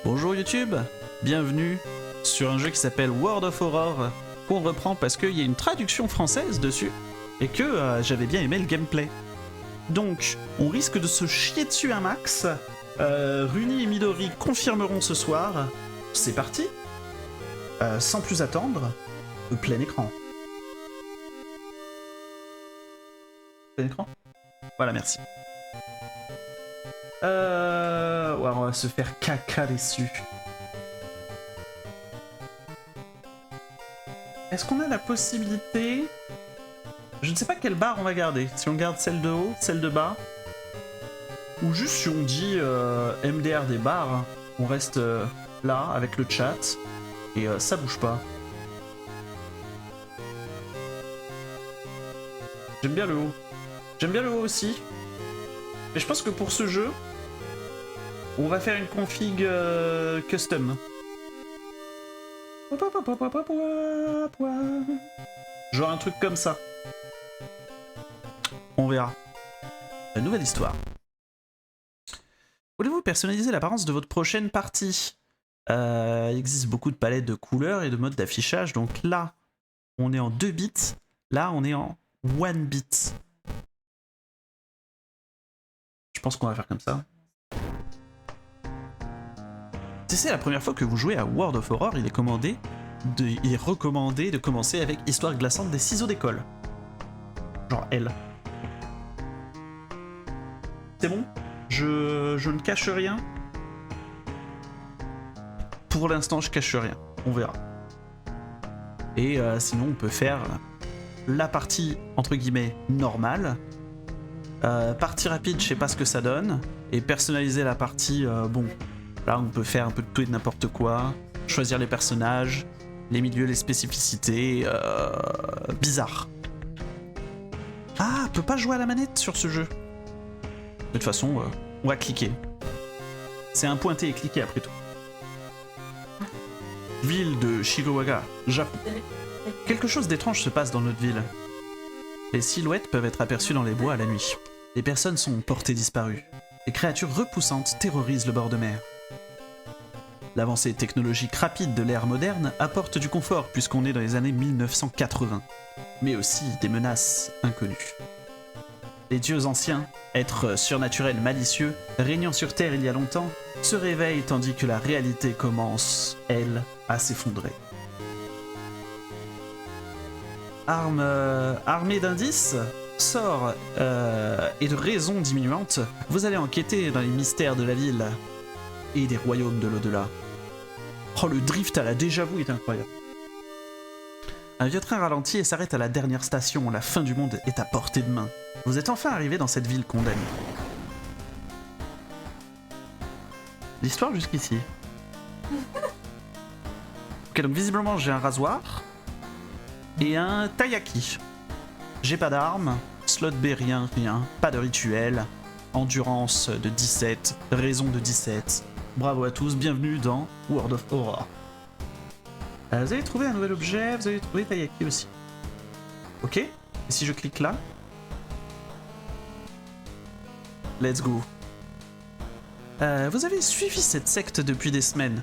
Bonjour YouTube, bienvenue sur un jeu qui s'appelle World of Horror, qu'on reprend parce qu'il y a une traduction française dessus, et que j'avais bien aimé le gameplay. Donc, on risque de se chier dessus un max. Runi et Midori confirmeront ce soir. C'est parti. Sans plus attendre, plein écran. Plein écran ? Voilà, merci. Ouais, on va se faire caca dessus. Est-ce qu'on a la possibilité... Je ne sais pas quelle barre on va garder. Si on garde celle de haut, celle de bas. Ou juste si on dit MDR des barres, on reste là avec le chat. Et ça bouge pas. J'aime bien le haut. J'aime bien le haut aussi. Mais je pense que pour ce jeu, on va faire une config custom. Genre un truc comme ça. On verra. La nouvelle histoire. Voulez-vous personnaliser l'apparence de votre prochaine partie? Il existe beaucoup de palettes de couleurs et de modes d'affichage. Donc là, on est en 2 bits. Là, on est en 1 bit. Je pense qu'on va faire comme ça. Si c'est la première fois que vous jouez à World of Horror, il est recommandé de commencer avec Histoire glaçante des ciseaux d'école. Genre L. C'est bon? Je ne cache rien. Pour l'instant, je cache rien. On verra. Et sinon, on peut faire la partie, entre guillemets, normale. Partie rapide, je sais pas ce que ça donne. Et personnaliser la partie, bon... Là, on peut faire un peu de tout et de n'importe quoi. Choisir les personnages, les milieux, les spécificités. Bizarre. Ah, on peut pas jouer à la manette sur ce jeu. De toute façon, on va cliquer. C'est un pointer et cliquer après tout. Ville de Shirowaga, Japon. Quelque chose d'étrange se passe dans notre ville. Les silhouettes peuvent être aperçues dans les bois à la nuit. Les personnes sont portées disparues. Les créatures repoussantes terrorisent le bord de mer. L'avancée technologique rapide de l'ère moderne apporte du confort puisqu'on est dans les années 1980, mais aussi des menaces inconnues. Les dieux anciens, êtres surnaturels malicieux, régnant sur Terre il y a longtemps, se réveillent tandis que la réalité commence, elle, à s'effondrer. Armée d'indices, sorts et de raisons diminuantes, vous allez enquêter dans les mystères de la ville et des royaumes de l'au-delà. Oh, le drift à la déjà-vu est incroyable. Un vieux train ralentit et s'arrête à la dernière station. La fin du monde est à portée de main. Vous êtes enfin arrivé dans cette ville condamnée. L'histoire jusqu'ici. Ok, donc visiblement j'ai un rasoir et un taiyaki. J'ai pas d'armes, slot B rien, pas de rituel, endurance de 17, raison de 17. Bravo à tous, bienvenue dans World of Horror. Vous avez trouvé un nouvel objet, vous avez trouvé taiyaki aussi. Ok, et si je clique là? Let's go. Vous avez suivi cette secte depuis des semaines.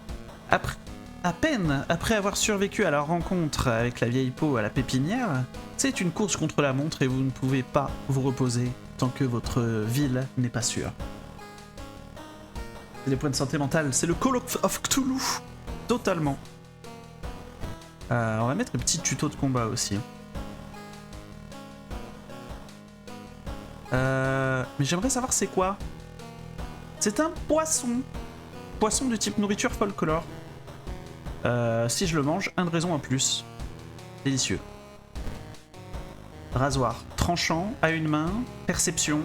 À peine après avoir survécu à la rencontre avec la vieille peau à la pépinière, c'est une course contre la montre et vous ne pouvez pas vous reposer tant que votre ville n'est pas sûre. C'est les points de santé mentale, c'est le Call of Cthulhu. Totalement. On va mettre un petit tuto de combat aussi. Mais j'aimerais savoir c'est quoi. C'est un poisson. Poisson de type nourriture folklore. Si je le mange, un de raison en plus. Délicieux. Rasoir. Tranchant, à une main, perception,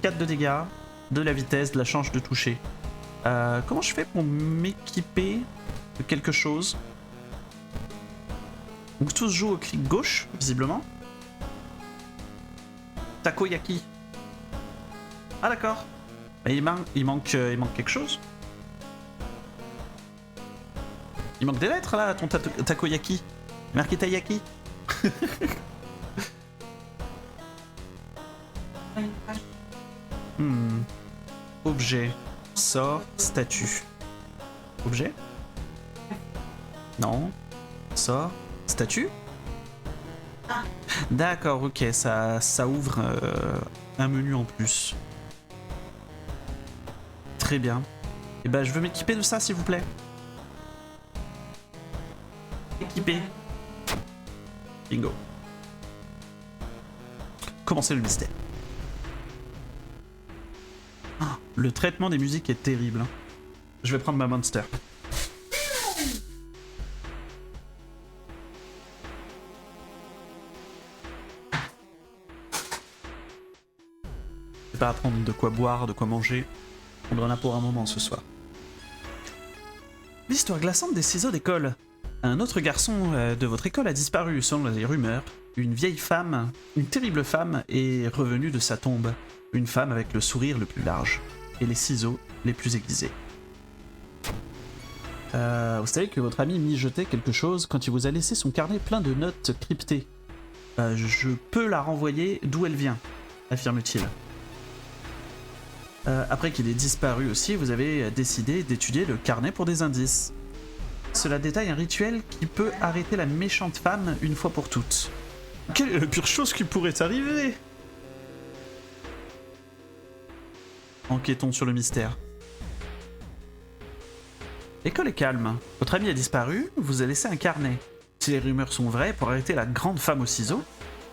4 de dégâts, de la vitesse, de la change de toucher. Comment je fais pour m'équiper de quelque chose? Donc tous jouent au clic gauche, visiblement. Takoyaki. Ah d'accord. Il manque quelque chose. Il manque des lettres là, ton takoyaki. Il est marqué taiyaki. Objet. Sort. Statut. Objet? Non. Sort. Statue? D'accord, ok, ça ouvre un menu en plus. Très bien. Et ben je veux m'équiper de ça s'il vous plaît. Équipé. Bingo. Commencez le mystère. Ah, le traitement des musiques est terrible. Hein. Je vais prendre ma monster. C'est pas à prendre de quoi boire, de quoi manger. On en a pour un moment ce soir. L'histoire glaçante des ciseaux d'école. Un autre garçon de votre école a disparu, selon les rumeurs. Une vieille femme, une terrible femme, est revenue de sa tombe. Une femme avec le sourire le plus large et les ciseaux les plus aiguisés. Vous savez que votre ami mijotait quelque chose quand il vous a laissé son carnet plein de notes cryptées. Je peux la renvoyer d'où elle vient, affirme-t-il. Après qu'il ait disparu aussi, vous avez décidé d'étudier le carnet pour des indices. Cela détaille un rituel qui peut arrêter la méchante femme une fois pour toutes. Quelle est la pire chose qui pourrait arriver? Enquêtons sur le mystère. L'école est calme. Votre ami a disparu, vous a laissé un carnet. Si les rumeurs sont vraies, pour arrêter la grande femme au ciseau,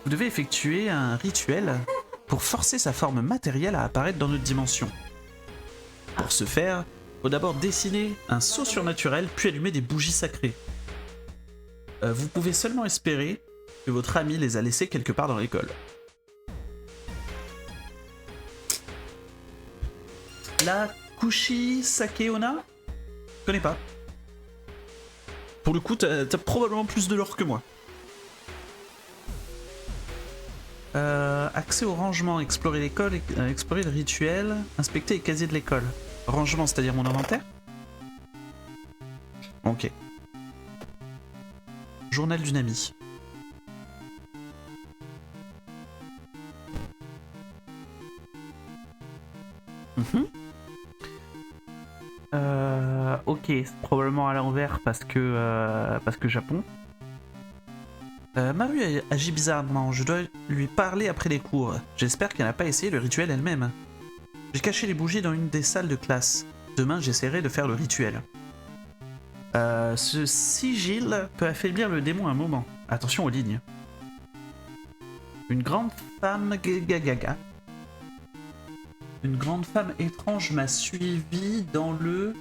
vous devez effectuer un rituel pour forcer sa forme matérielle à apparaître dans notre dimension. Pour ce faire, il faut d'abord dessiner un sceau surnaturel, puis allumer des bougies sacrées. Vous pouvez seulement espérer que votre ami les a laissés quelque part dans l'école. La Kushi Sakeona? Je connais pas. Pour le coup, t'as probablement plus de lore que moi. Accès au rangement, explorer l'école, explorer le rituel, inspecter les casiers de l'école. Rangement, c'est-à-dire mon inventaire? Ok. Journal d'une amie. Ok, c'est probablement à l'envers parce que Japon. Maru agit bizarrement, je dois lui parler après les cours. J'espère qu'elle n'a pas essayé le rituel elle-même. J'ai caché les bougies dans une des salles de classe. Demain, j'essaierai de faire le rituel. Ce sigil peut affaiblir le démon un moment. Attention aux lignes. Une grande femme gaga. Une grande femme étrange m'a suivi dans le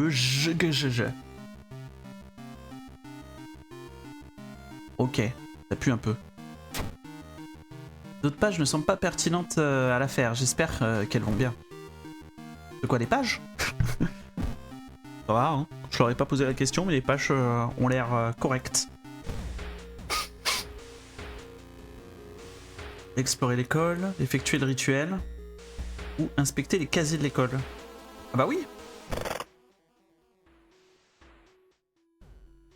je. Ok, ça pue un peu. D'autres pages ne semblent pas pertinentes à l'affaire. J'espère qu'elles vont bien. De quoi, les pages? Ça va, hein. Je leur ai pas posé la question, mais les pages ont l'air correctes. Explorer l'école, effectuer le rituel, ou inspecter les casiers de l'école. Ah bah oui.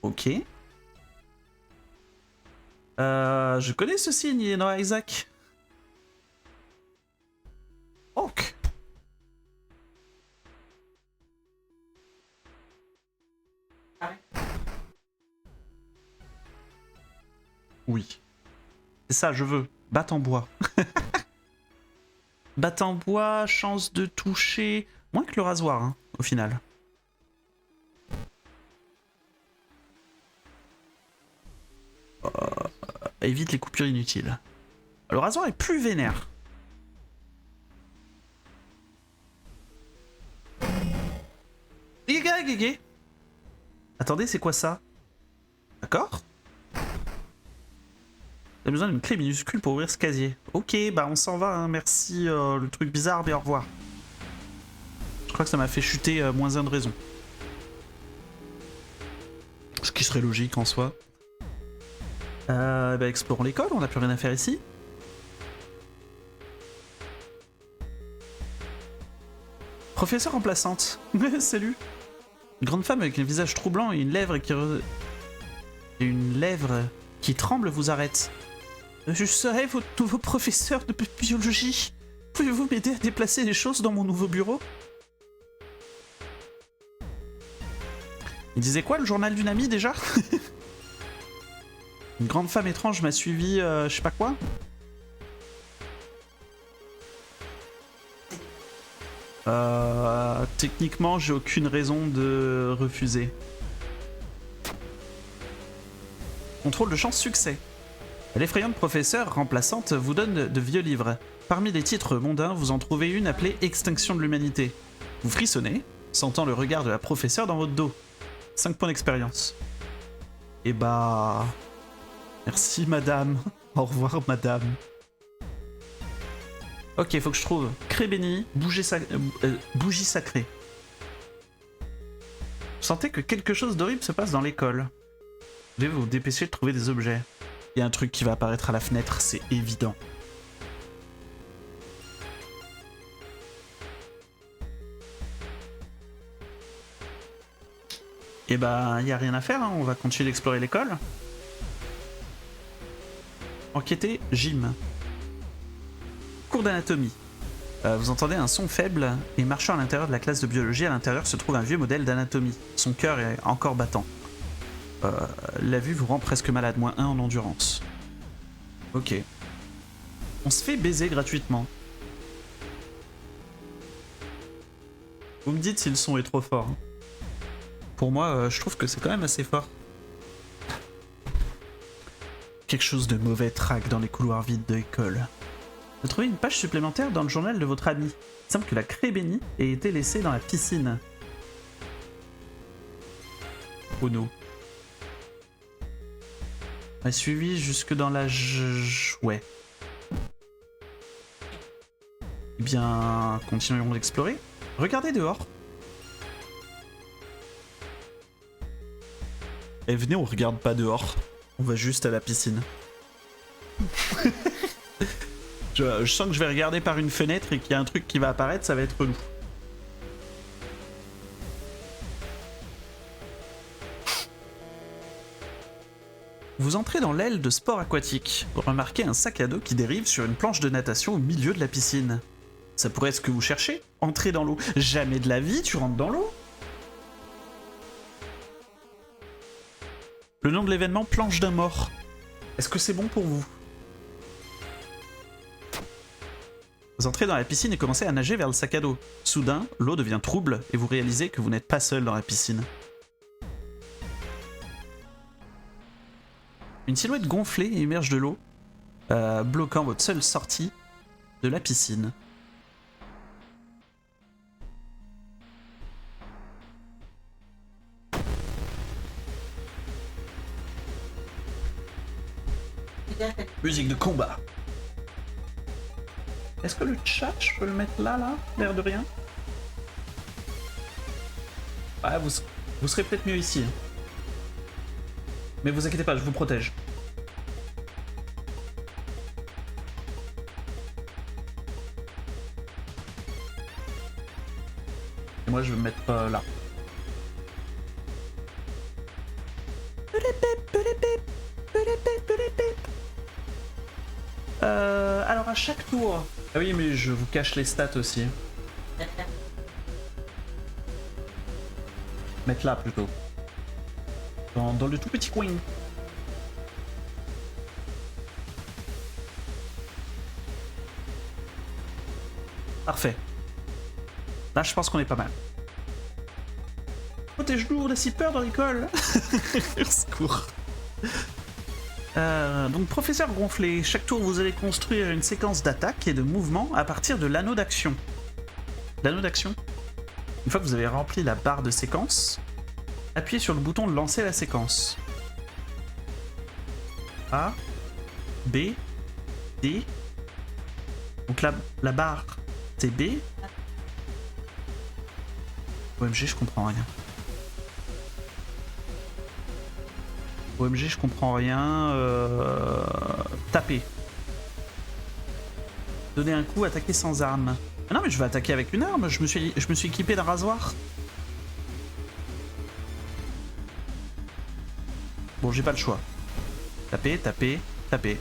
Ok. Je connais ce signe, il est dans Isaac. Ok. Oui. C'est ça, je veux. Batte en bois. Batte en bois, chance de toucher. Moins que le rasoir, hein, au final. Évite les coupures inutiles. Le rasoir est plus vénère. Attendez, c'est quoi ça? D'accord. T'as besoin d'une clé minuscule pour ouvrir ce casier. Ok, bah on s'en va, hein. Merci le truc bizarre, mais au revoir. Je crois que ça m'a fait chuter moins un de raison. Ce qui serait logique en soi. Bah explorons l'école, on n'a plus rien à faire ici. Professeur remplaçante. Salut. Une grande femme avec un visage troublant et une lèvre qui tremble vous arrête. Je serai votre nouveau professeur de biologie. Pouvez-vous m'aider à déplacer les choses dans mon nouveau bureau? Il disait quoi le journal d'une amie déjà? Une grande femme étrange m'a suivi, je sais pas quoi. Techniquement, j'ai aucune raison de refuser. Contrôle de chance succès. L'effrayante professeure remplaçante vous donne de vieux livres. Parmi les titres mondains, vous en trouvez une appelée Extinction de l'humanité. Vous frissonnez, sentant le regard de la professeure dans votre dos. 5 points d'expérience. Et bah... Merci madame. Au revoir madame. Ok, faut que je trouve craie bénie, bougie sacrée. Vous sentez que quelque chose d'horrible se passe dans l'école. Vous devez vous dépêcher de trouver des objets. Il y a un truc qui va apparaître à la fenêtre, c'est évident. Et bah, il y a rien à faire, hein. On va continuer d'explorer l'école. Enquêter, gym. Cours d'anatomie. Vous entendez un son faible et marchant à l'intérieur de la classe de biologie, à l'intérieur se trouve un vieux modèle d'anatomie. Son cœur est encore battant. La vue vous rend presque malade, -1 en endurance. Ok. On se fait baiser gratuitement. Vous me dites si le son est trop fort. Pour moi, je trouve que c'est quand même assez fort. Quelque chose de mauvais traque dans les couloirs vides de l'école. Vous trouvez une page supplémentaire dans le journal de votre ami. Il semble que la craie bénie ait été laissée dans la piscine. Oh non. Elle a suivi jusque dans la... Ouais. Eh bien, continuons d'explorer. Regardez dehors. Et venez, on regarde pas dehors. On va juste à la piscine. je sens que je vais regarder par une fenêtre et qu'il y a un truc qui va apparaître, ça va être relou. Vous entrez dans l'aile de sport aquatique. Vous remarquez un sac à dos qui dérive sur une planche de natation au milieu de la piscine. Ça pourrait être ce que vous cherchez? Entrer dans l'eau. Jamais de la vie, tu rentres dans l'eau? Le nom de l'événement, planche d'un mort. Est-ce que c'est bon pour vous? Vous entrez dans la piscine et commencez à nager vers le sac à dos. Soudain, l'eau devient trouble et vous réalisez que vous n'êtes pas seul dans la piscine. Une silhouette gonflée émerge de l'eau, bloquant votre seule sortie de la piscine. Musique de combat. Est-ce que le chat, je peux le mettre là, l'air de rien? Ah, vous serez peut-être mieux ici. Mais vous inquiétez pas, je vous protège. Et moi, je vais me mettre là. Alors à chaque tour... Ah oui, mais je vous cache les stats aussi. Mettre là plutôt. Dans le tout petit coin. Parfait. Là, je pense qu'on est pas mal. Oh, tes genoux, on a si peur dans l'école. Au secours. Donc, professeur gonflé, chaque tour vous allez construire une séquence d'attaque et de mouvement à partir de l'anneau d'action. L'anneau d'action. Une fois que vous avez rempli la barre de séquence, appuyez sur le bouton de lancer la séquence. A, B, D. Donc la barre, c'est B. OMG, je comprends rien. OMG, je comprends rien. Taper. Donner un coup, attaquer sans arme. Ah non, mais je vais attaquer avec une arme. Je me suis équipé d'un rasoir. Bon, j'ai pas le choix. Taper, taper, taper.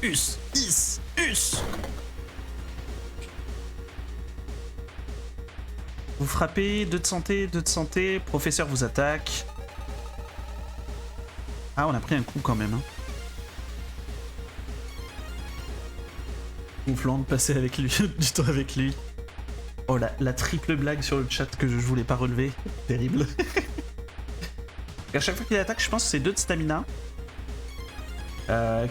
Us, is, us. Vous frappez, 2 de santé, 2 de santé, professeur vous attaque. Ah, on a pris un coup quand même. Hein. Gonflant de passer avec lui, du temps avec lui. Oh, la triple blague sur le chat que je voulais pas relever. Terrible. À chaque fois qu'il attaque, je pense que c'est 2 de stamina.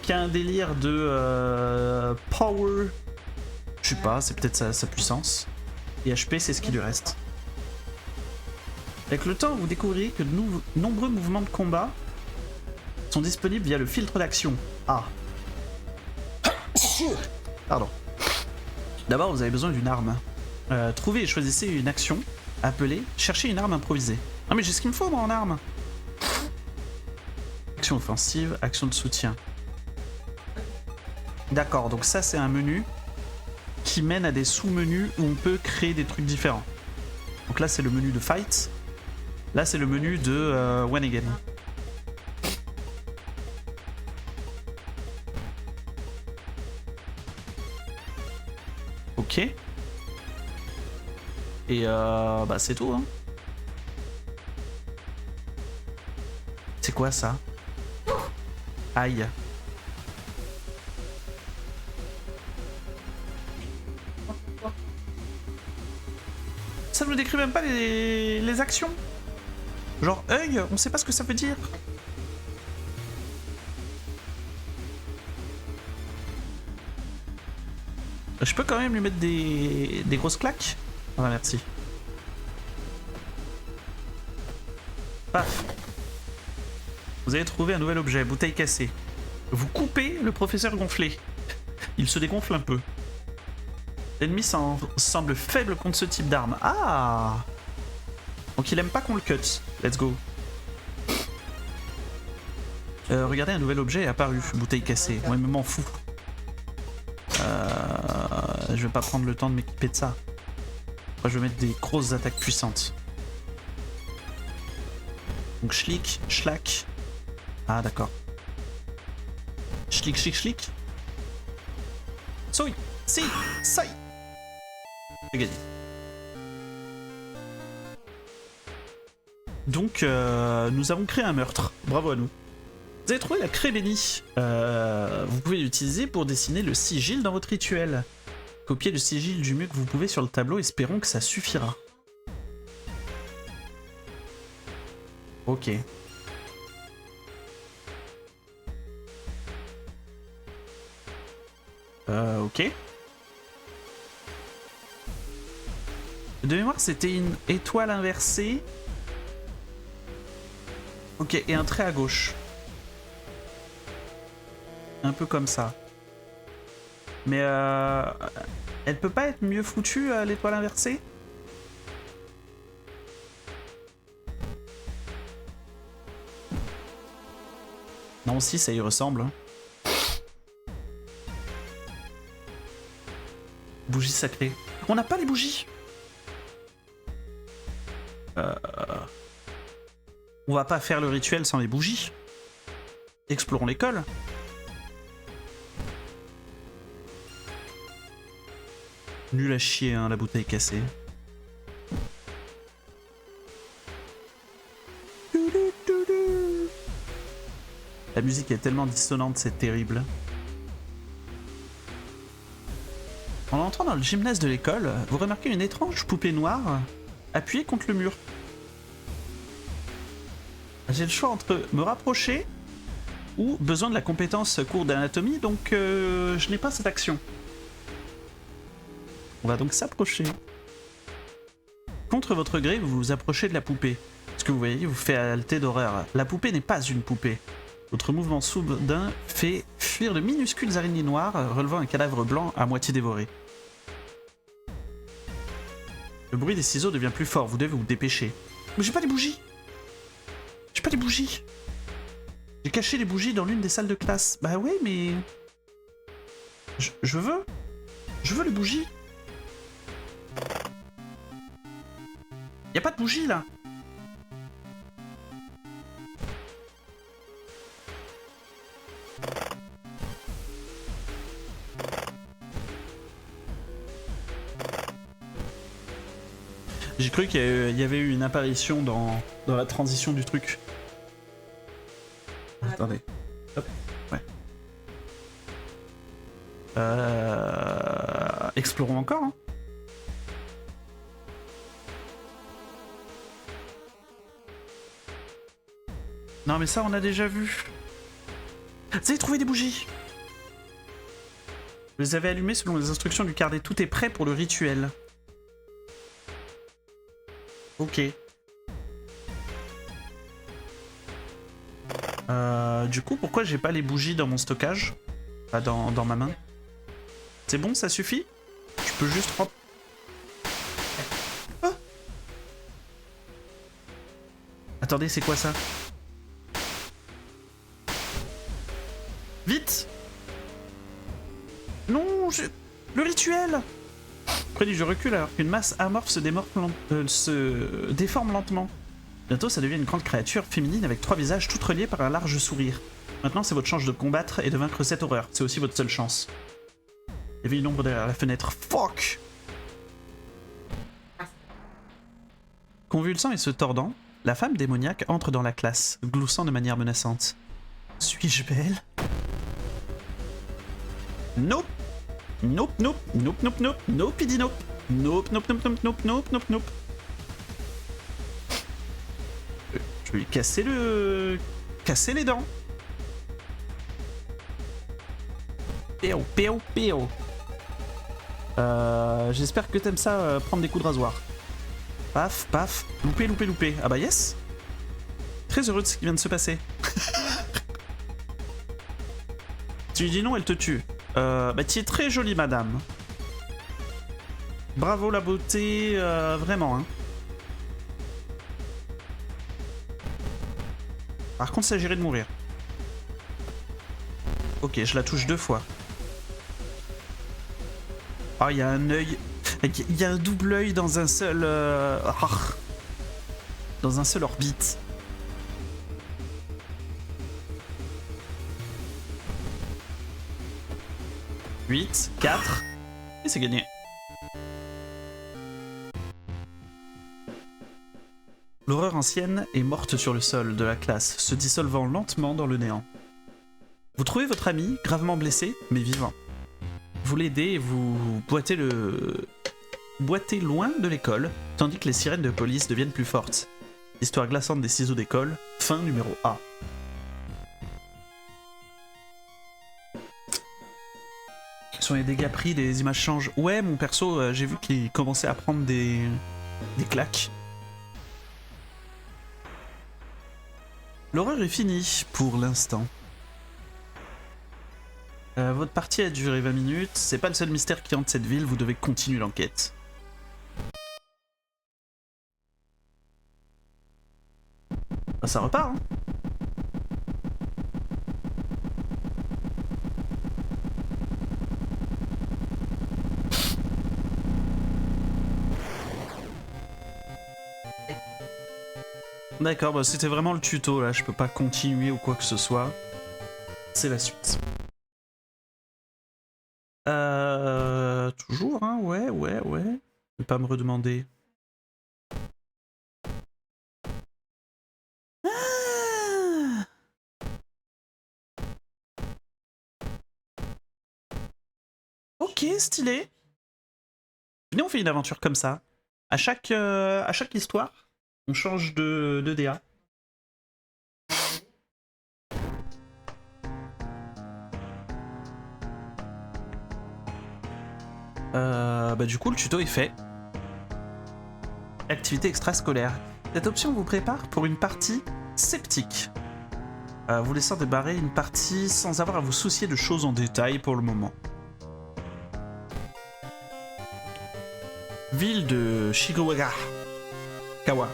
Qui a un délire de power. Je sais pas, c'est peut-être sa puissance. Et HP, c'est ce qui lui reste. Avec le temps, vous découvrirez que de nombreux mouvements de combat sont disponibles via le filtre d'action. Ah. Pardon. D'abord, vous avez besoin d'une arme. Trouvez et choisissez une action. Appelez, cherchez une arme improvisée. Ah mais j'ai ce qu'il me faut moi en arme. Action offensive, action de soutien. D'accord, donc ça c'est un menu qui mène à des sous-menus où on peut créer des trucs différents. Donc là c'est le menu de fight. Là c'est le menu de one again. Ok. Et bah c'est tout hein. C'est quoi ça? Aïe. Ça ne me décrit même pas les actions. Genre œil, on sait pas ce que ça veut dire. Je peux quand même lui mettre des grosses claques. Ah merci. Paf. Vous avez trouvé un nouvel objet, bouteille cassée. Vous coupez le professeur gonflé. Il se dégonfle un peu. L'ennemi semble faible contre ce type d'arme. Ah! Donc il aime pas qu'on le cut. Let's go. Regardez, un nouvel objet est apparu. Bouteille cassée. Ouais, mais m'en fous. Je vais pas prendre le temps de m'équiper de ça. Moi, je vais mettre des grosses attaques puissantes. Donc schlick, schlack. Ah d'accord. Schlick, schlick, schlick. Soi, si, sai. J'ai gagné. Donc nous avons créé un meurtre. Bravo à nous. Vous avez trouvé la craie bénie. Vous pouvez l'utiliser pour dessiner le sigil dans votre rituel. Copiez le sigil du mieux que vous pouvez sur le tableau, espérons que ça suffira. Ok. Ok. De mémoire, c'était une étoile inversée. Ok, et un trait à gauche. Un peu comme ça. Mais elle peut pas être mieux foutue, l'étoile inversée? Non, si, ça y ressemble. Hein. Bougie sacrée. On n'a pas les bougies. On va pas faire le rituel sans les bougies. Explorons l'école. Nul à chier, hein, la bouteille cassée. La musique est tellement dissonante, c'est terrible. En entrant dans le gymnase de l'école, vous remarquez une étrange poupée noire appuyée contre le mur. J'ai le choix entre me rapprocher ou besoin de la compétence cours d'anatomie, donc je n'ai pas cette action. On va donc s'approcher. Contre votre gré, vous vous approchez de la poupée. Ce que vous voyez vous fait halter d'horreur. La poupée n'est pas une poupée. Votre mouvement soudain fait fuir de minuscules araignées noires relevant un cadavre blanc à moitié dévoré. Le bruit des ciseaux devient plus fort, vous devez vous dépêcher. Mais j'ai pas les bougies! J'ai pas les bougies! J'ai caché les bougies dans l'une des salles de classe. Bah ouais, mais... Je veux les bougies! Y'a pas de bougies là! J'ai cru qu'il y avait eu une apparition dans la transition du truc. Attendez. Hop. Ouais. Explorons encore. Hein. Non mais ça on a déjà vu. Vous avez trouvé des bougies. Vous les avez allumées selon les instructions du carnet. Tout est prêt pour le rituel. Ok. Du coup, pourquoi j'ai pas les bougies dans mon stockage? Pas dans ma main. C'est bon, ça suffit? Je peux juste prendre... Oh, attendez, c'est quoi ça? Vite! Non, le rituel! Prédit, je recule alors qu'une masse amorphe se déforme lentement. Bientôt, ça devient une grande créature féminine avec 3 visages toutes reliés par un large sourire. Maintenant, c'est votre chance de combattre et de vaincre cette horreur. C'est aussi votre seule chance. Il y avait une ombre derrière la fenêtre. Fuck! Convulsant et se tordant, la femme démoniaque entre dans la classe, gloussant de manière menaçante. Suis-je belle? Nope! Nope, nope, nope, nope, nope, nope, il dit nope. Nope, nope, nope, nope, nope, nope, nope, nope. Je vais lui casser casser les dents. Péo, péo, péo. J'espère que t'aimes ça, prendre des coups de rasoir. Paf, paf, loupé, loupé, loupé. Ah bah yes. Très heureux de ce qui vient de se passer. Tu lui dis non, elle te tue. Bah tu es très jolie, madame. Bravo la beauté, vraiment. Hein. Par contre, il s'agirait de mourir. Ok, je la touche 2 fois. Ah, il y a un œil. Il y a un double œil dans un seul. Dans un seul orbite. « 8, 4, et c'est gagné. L'horreur ancienne est morte sur le sol de la classe, se dissolvant lentement dans le néant. Vous trouvez votre ami, gravement blessé, mais vivant. Vous l'aidez et vous boitez loin de l'école, tandis que les sirènes de police deviennent plus fortes. Histoire glaçante des ciseaux d'école, fin numéro A. Quels sont les dégâts pris, des images changent. Ouais, mon perso, j'ai vu qu'il commençait à prendre des claques. L'horreur est finie, pour l'instant. Votre partie a duré 20 minutes, c'est pas le seul mystère qui hante cette ville, vous devez continuer l'enquête. Ah, ça repart, hein. D'accord, bah c'était vraiment le tuto là, je peux pas continuer ou quoi que ce soit. C'est la suite. Toujours, hein, ouais. Ne pas me redemander. Ah, ok, stylé. Venez, on fait une aventure comme ça. À chaque histoire, on change de DA. Bah du coup le tuto est fait. Activité extrascolaire. Cette option vous prépare pour une partie sceptique. Vous laissant débarrer une partie sans avoir à vous soucier de choses en détail pour le moment. Ville de Shigawa. Kawa.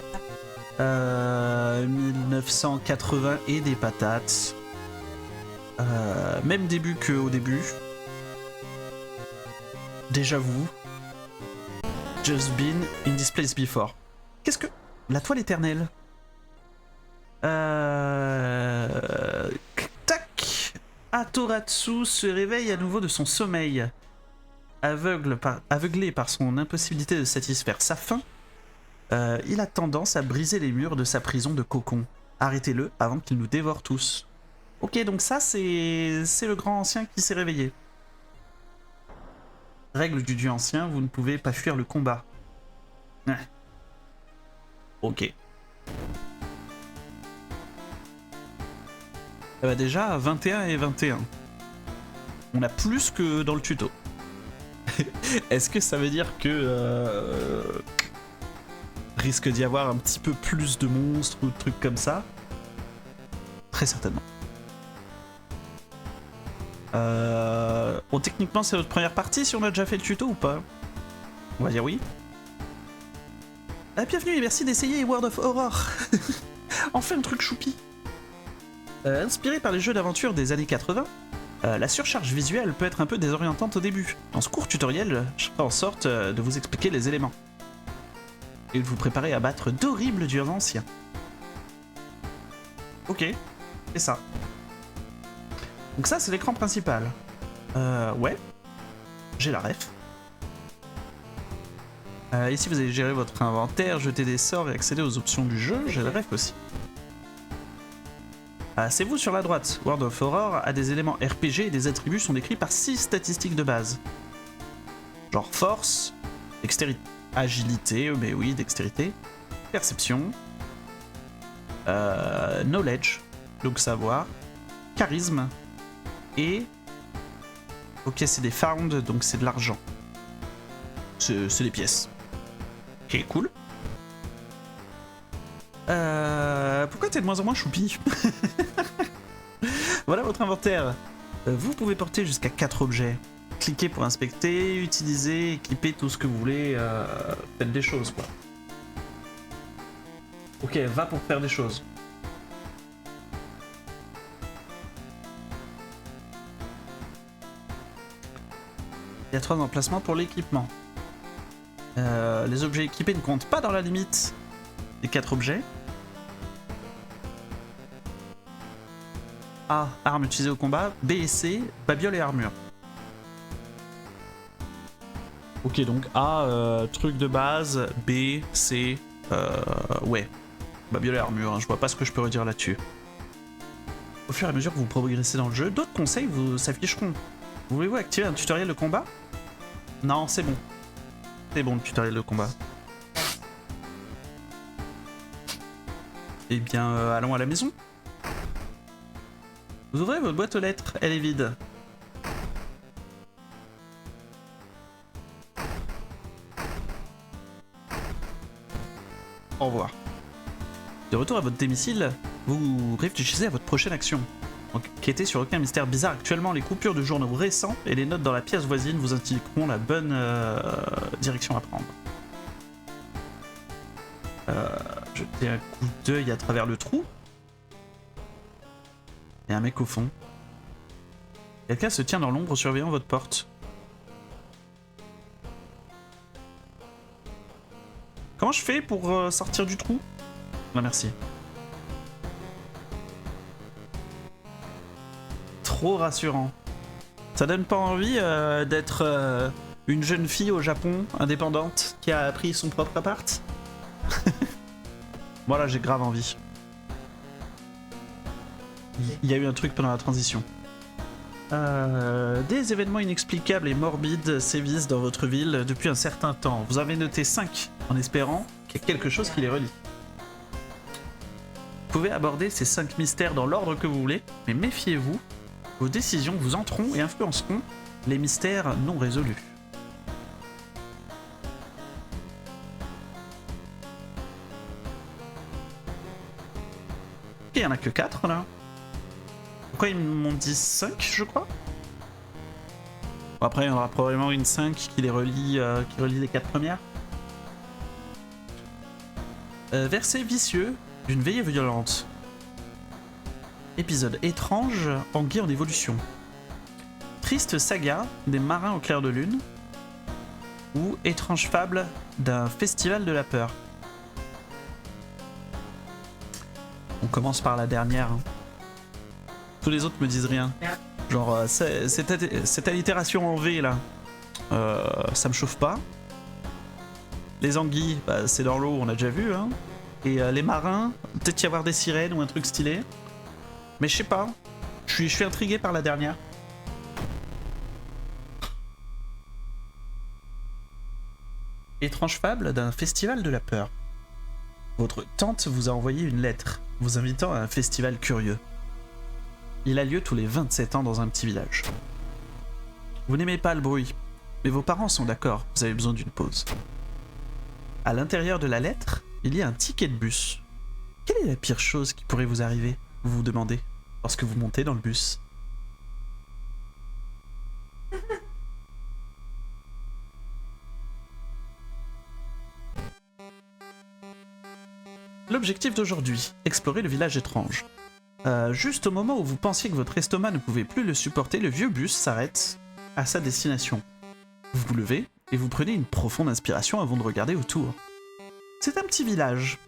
1980 et des patates. Même début qu'au début. Déjà vous. Just been in this place before. Qu'est-ce que... La toile éternelle. Tac. Atoratsu se réveille à nouveau de son sommeil. Aveuglé par son impossibilité de satisfaire sa faim, Il a tendance à briser les murs de sa prison de cocon. Arrêtez-le avant qu'il nous dévore tous. Ok, donc ça, c'est le grand ancien qui s'est réveillé. Règle du dieu ancien, vous ne pouvez pas fuir le combat. Ok. Bah déjà, 21 et 21. On a plus que dans le tuto. Est-ce que ça veut dire que... risque d'y avoir un petit peu plus de monstres ou de trucs comme ça? Très certainement. Bon, techniquement, c'est notre première partie si on a déjà fait le tuto ou pas? On va dire oui. Bienvenue et merci d'essayer World of Horror. Enfin un truc choupi. Inspiré par les jeux d'aventure des années 80, la surcharge visuelle peut être un peu désorientante au début. Dans ce court tutoriel, je ferai en sorte de vous expliquer les éléments. Et de vous préparer à battre d'horribles dieux anciens. Ok, c'est ça. Donc ça, c'est l'écran principal. Ouais. J'ai la ref. Ici, vous allez gérer votre inventaire, jeter des sorts et accéder aux options du jeu. J'ai la ref aussi. C'est vous sur la droite. World of Horror a des éléments RPG et des attributs sont décrits par 6 statistiques de base. Genre force, dextérité, agilité, mais oui, dextérité, perception, knowledge, donc savoir, charisme, et... Ok, c'est des found, donc c'est de l'argent. C'est des pièces. Ok, cool. Pourquoi t'es de moins en moins choupi? Voilà votre inventaire. Vous pouvez porter jusqu'à 4 objets. Cliquez pour inspecter, utiliser, équiper tout ce que vous voulez. Faites des choses, quoi. Ok, va pour faire des choses. Il y a 3 emplacements pour l'équipement. Les objets équipés ne comptent pas dans la limite des 4 objets. A, arme utilisée au combat. B et C, babiole et armure. Ok, donc A, truc de base. B, C, ouais. Babiole et armure, hein, je vois pas ce que je peux redire là-dessus. Au fur et à mesure que vous progressez dans le jeu, d'autres conseils vous s'afficheront. Voulez-vous activer un tutoriel de combat? Non, c'est bon. C'est bon le tutoriel de combat. Eh bien, allons à la maison. Vous ouvrez votre boîte aux lettres, elle est vide. Au revoir. De retour à votre domicile, vous réfléchissez à votre prochaine action. Enquêtez sur aucun mystère bizarre actuellement, les coupures de journaux récents et les notes dans la pièce voisine vous indiqueront la bonne direction à prendre. Jetez un coup d'œil à travers le trou. Il y a un mec au fond. Quelqu'un se tient dans l'ombre surveillant votre porte. Comment je fais pour sortir du trou? Non, merci. Trop rassurant. Ça donne pas envie d'être une jeune fille au Japon, indépendante, qui a pris son propre appart? Voilà, j'ai grave envie. Il y a eu un truc pendant la transition. Des événements inexplicables et morbides sévissent dans votre ville depuis un certain temps. Vous avez noté 5 en espérant qu'il y ait quelque chose qui les relie. Vous pouvez aborder ces 5 mystères dans l'ordre que vous voulez, mais méfiez-vous, vos décisions vous entreront et influenceront les mystères non résolus. Ok, il n'y en a que 4 là. Pourquoi ils m'ont dit 5, je crois? Bon, après, il y en aura probablement une 5 qui les relie, qui relie les 4 premières. Verset vicieux d'une veillée violente. Épisode étrange, anguille en évolution. Triste saga des marins au clair de lune. Ou étrange fable d'un festival de la peur. On commence par la dernière. Tous les autres me disent rien. Genre, cette allitération en V là, ça me chauffe pas. Les anguilles, bah, c'est dans l'eau, on a déjà vu. Hein. Et les marins, peut-être y avoir des sirènes ou un truc stylé. Mais je sais pas. Je suis intrigué par la dernière. Étrange fable d'un festival de la peur. Votre tante vous a envoyé une lettre, vous invitant à un festival curieux. Il a lieu tous les 27 ans dans un petit village. Vous n'aimez pas le bruit, mais vos parents sont d'accord, vous avez besoin d'une pause. À l'intérieur de la lettre, il y a un ticket de bus. Quelle est la pire chose qui pourrait vous arriver, vous vous demandez, lorsque vous montez dans le bus? L'objectif d'aujourd'hui, explorer le village étrange. Juste au moment où vous pensiez que votre estomac ne pouvait plus le supporter, le vieux bus s'arrête à sa destination. Vous vous levez et vous prenez une profonde inspiration avant de regarder autour. C'est un petit village,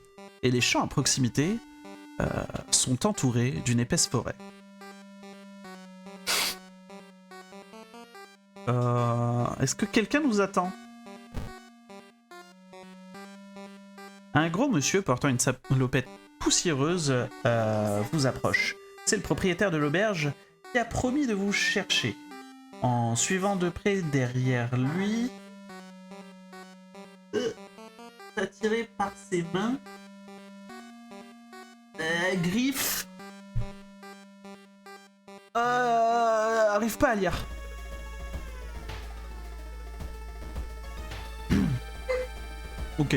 et les champs à proximité sont entourés d'une épaisse forêt. Est-ce que quelqu'un nous attend? Un gros monsieur portant une salopette poussiéreuse vous approche. C'est le propriétaire de l'auberge qui a promis de vous chercher. En suivant de près derrière lui, attiré par ses mains, griffes, arrive pas à lire. Ok.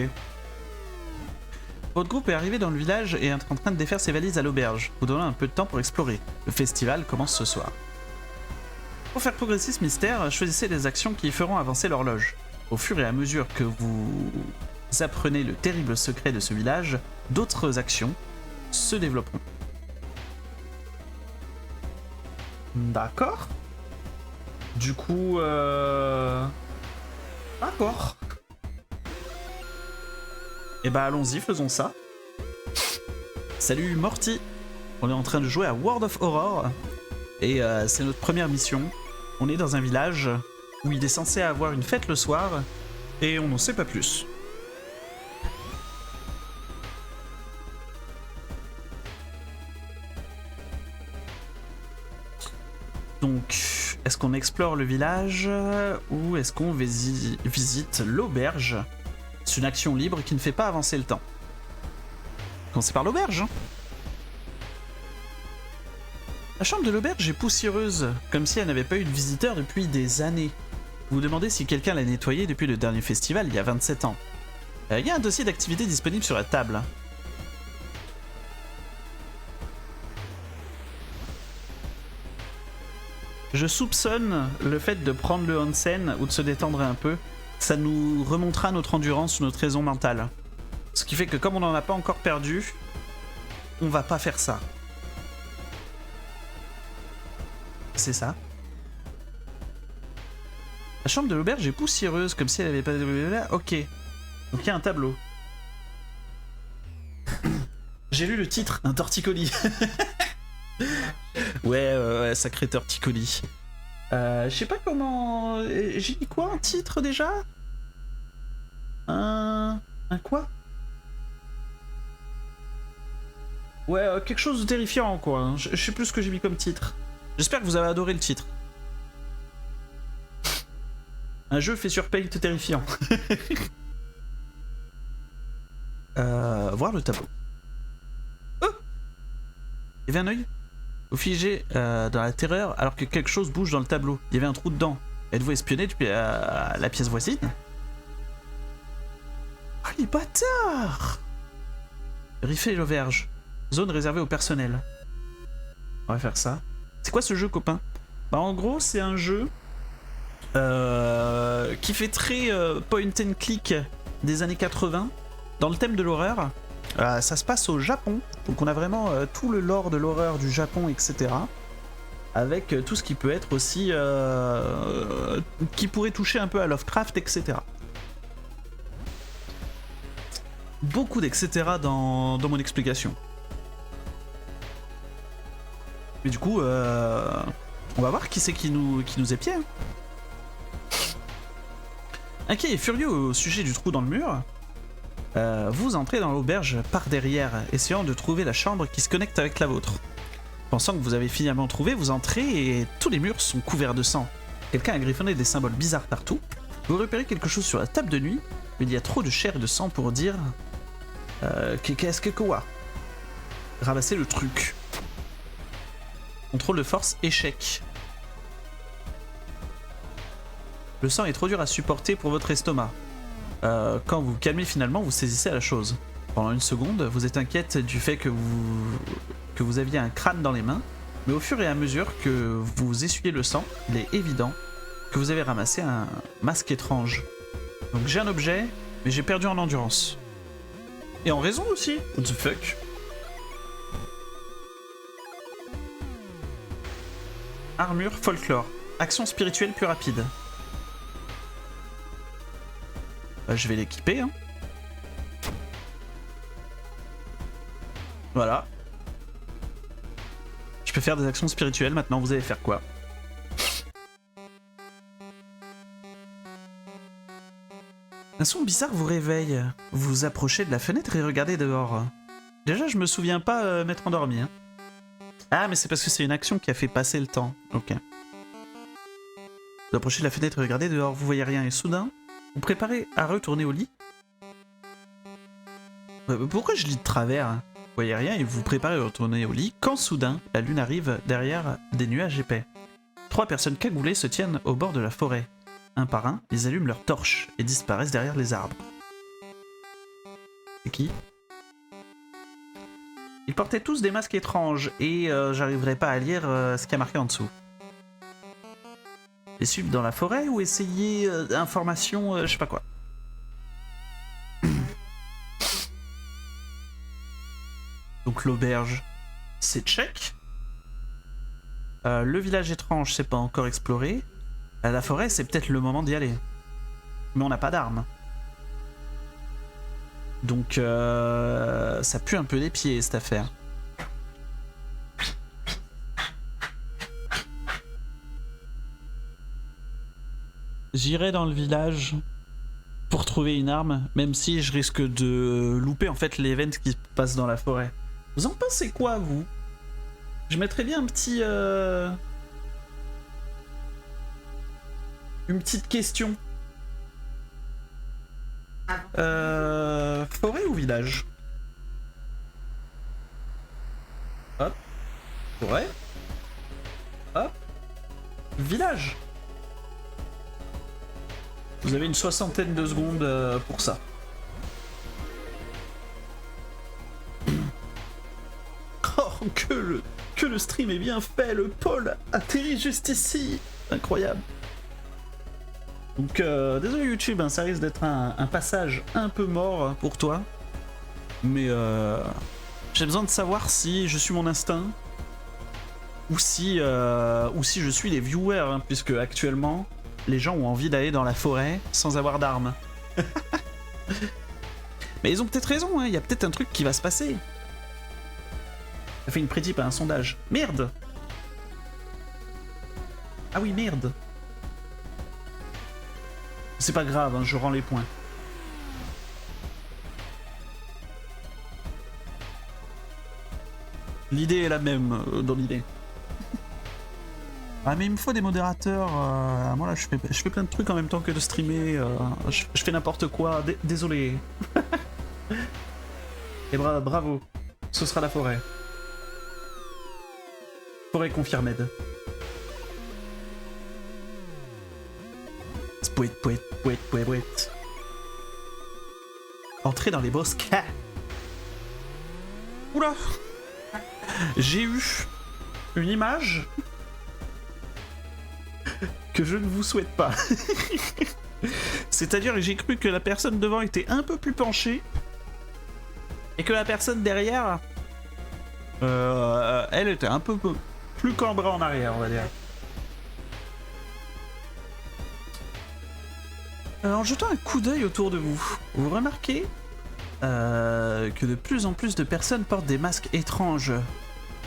Votre groupe est arrivé dans le village et est en train de défaire ses valises à l'auberge, vous donnant un peu de temps pour explorer. Le festival commence ce soir. Pour faire progresser ce mystère, choisissez des actions qui feront avancer l'horloge. Au fur et à mesure que vous apprenez le terrible secret de ce village, d'autres actions se développeront. D'accord. Du coup, d'accord. Et bah allons-y, faisons ça. Salut Morty. On est en train de jouer à World of Horror. Et c'est notre première mission. On est dans un village où il est censé avoir une fête le soir. Et on n'en sait pas plus. Donc, est-ce qu'on explore le village ou est-ce qu'on visite l'auberge? C'est une action libre qui ne fait pas avancer le temps. Commencez par l'auberge. Hein. La chambre de l'auberge est poussiéreuse, comme si elle n'avait pas eu de visiteur depuis des années. Vous vous demandez si quelqu'un l'a nettoyée depuis le dernier festival il y a 27 ans. Il y a un dossier d'activité disponible sur la table. Je soupçonne le fait de prendre le onsen ou de se détendre un peu. Ça nous remontera notre endurance ou notre raison mentale. Ce qui fait que comme on n'en a pas encore perdu, on va pas faire ça. C'est ça. La chambre de l'auberge est poussiéreuse, comme si elle avait pas... Ok. Donc il y a un tableau. J'ai lu le titre, un torticolis. Ouais, sacré torticolis. Je sais pas comment... J'ai dit quoi en titre déjà? Un quoi? Ouais, quelque chose de terrifiant quoi. Je sais plus ce que j'ai mis comme titre. J'espère que vous avez adoré le titre. Un jeu fait sur Paint terrifiant. Voir le tableau. Oh! Il y avait un œil? Vous figez dans la terreur alors que quelque chose bouge dans le tableau. Il y avait un trou dedans. Êtes-vous espionné depuis la pièce voisine? Ah, les bâtards! Vérifiez l'auberge. Zone réservée au personnel. On va faire ça. C'est quoi ce jeu, copain? Bah, en gros, c'est un jeu qui fait très point and click des années 80 dans le thème de l'horreur. Ça se passe au Japon, donc on a vraiment tout le lore de l'horreur du Japon, etc. Avec tout ce qui peut être aussi... qui pourrait toucher un peu à Lovecraft, etc. Beaucoup d'etc. Dans mon explication. Mais du coup, on va voir qui c'est qui nous épie. Hein. Inquiet et furieux au sujet du trou dans le mur, vous entrez dans l'auberge par derrière, essayant de trouver la chambre qui se connecte avec la vôtre. Pensant que vous avez finalement trouvé, vous entrez et tous les murs sont couverts de sang. Quelqu'un a griffonné des symboles bizarres partout. Vous repérez quelque chose sur la table de nuit, mais il y a trop de chair et de sang pour dire... qu'est-ce que quoi? Ramassez le truc. Contrôle de force, échec. Le sang est trop dur à supporter pour votre estomac. Quand vous vous calmez finalement, vous saisissez à la chose. Pendant une seconde, vous êtes inquiète du fait que vous aviez un crâne dans les mains, mais au fur et à mesure que vous essuyez le sang, il est évident que vous avez ramassé un masque étrange. Donc j'ai un objet, mais j'ai perdu en endurance. Et en raison aussi. What the fuck? Armure folklore. Action spirituelle plus rapide. Je vais l'équiper. Hein. Voilà. Je peux faire des actions spirituelles maintenant. Vous allez faire quoi? Un son bizarre vous réveille. Vous vous approchez de la fenêtre et regardez dehors. Déjà, je me souviens pas m'être endormi. Hein. Ah, mais c'est parce que c'est une action qui a fait passer le temps. Ok. Vous approchez de la fenêtre et regardez dehors. Vous voyez rien et soudain, vous préparez à retourner au lit. Pourquoi je lis de travers? Vous voyez rien et vous préparez à retourner au lit quand soudain, la lune arrive derrière des nuages épais. 3 personnes cagoulées se tiennent au bord de la forêt. Un par un, ils allument leurs torches et disparaissent derrière les arbres. C'est qui? Ils portaient tous des masques étranges et j'arriverai pas à lire ce qu'il y a marqué en dessous. Les suivre dans la forêt ou essayer information, je sais pas quoi. Donc l'auberge, c'est check. Le village étrange, c'est pas encore exploré. La forêt, c'est peut-être le moment d'y aller. Mais on n'a pas d'armes. Donc ça pue un peu des pieds cette affaire. J'irai dans le village pour trouver une arme, même si je risque de louper en fait l'event qui se passe dans la forêt. Vous en pensez quoi, vous? Je mettrais bien un petit... Une petite question. Forêt ou village? Hop. Forêt. Hop. Village. Vous avez une 60aine de secondes pour ça. Oh, que le stream est bien fait. Le pôle atterrit juste ici. Incroyable. Donc désolé YouTube, hein, ça risque d'être un passage un peu mort pour toi. Mais j'ai besoin de savoir si je suis mon instinct ou si je suis les viewers, hein, puisque actuellement les gens ont envie d'aller dans la forêt sans avoir d'armes. Mais ils ont peut-être raison, hein, il y a peut-être un truc qui va se passer. Ça fait une prédip à un sondage. Merde! Ah oui, merde! C'est pas grave, hein, je rends les points. L'idée est la même dans l'idée. Ah mais il me faut des modérateurs. Moi là je fais plein de trucs en même temps que de streamer. Je fais n'importe quoi. Désolé. Et bravo. Ce sera la forêt. Forêt confirmée. Pouet. Entrer dans les bosquets. Oula. J'ai eu une image que je ne vous souhaite pas. C'est-à-dire que j'ai cru que la personne devant était un peu plus penchée et que la personne derrière, elle était un peu plus cambrée en arrière, on va dire. En jetant un coup d'œil autour de vous, vous remarquez que de plus en plus de personnes portent des masques étranges,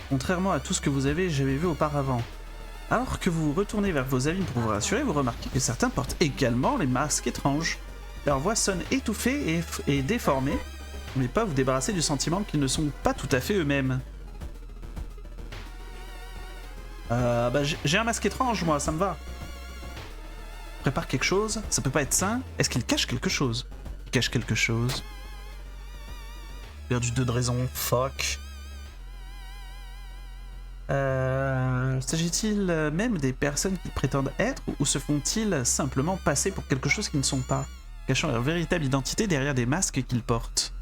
contrairement à tout ce que j'avais vu auparavant. Alors que vous vous retournez vers vos amis pour vous rassurer, vous remarquez que certains portent également les masques étranges. Leur voix sonne étouffée et déformée, mais pas vous débarrasser du sentiment qu'ils ne sont pas tout à fait eux-mêmes. Bah j'ai un masque étrange, moi, ça me va. Prépare quelque chose, ça peut pas être sain. Est-ce qu'il cache quelque chose? Il cache quelque chose. Perdu 2 de raison, fuck. S'agit-il même des personnes qu'ils prétendent être, ou se font-ils simplement passer pour quelque chose qu'ils ne sont pas, cachant leur véritable identité derrière des masques qu'ils portent?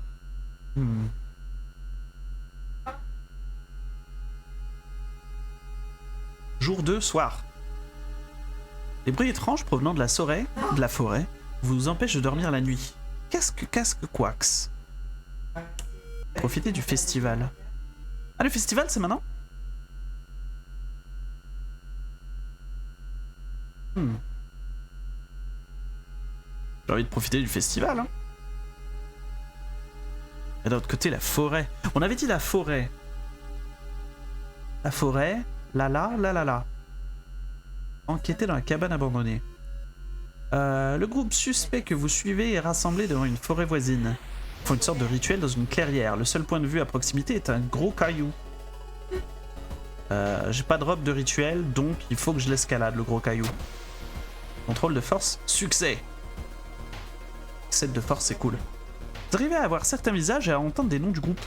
Jour 2, soir. Les bruits étranges provenant de la forêt vous empêchent de dormir la nuit. Casque, quax. Profitez du festival. Ah, le festival, c'est maintenant? J'ai envie de profiter du festival, hein. Et d'un autre côté, la forêt. On avait dit la forêt. La forêt, la. Enquêtez dans la cabane abandonnée. Le groupe suspect que vous suivez est rassemblé devant une forêt voisine. Ils font une sorte de rituel dans une clairière. Le seul point de vue à proximité est un gros caillou. J'ai pas de robe de rituel, donc il faut que je l'escalade, le gros caillou. Contrôle de force, succès. 7 de force, c'est cool. Vous arrivez à avoir certains visages et à entendre des noms du groupe.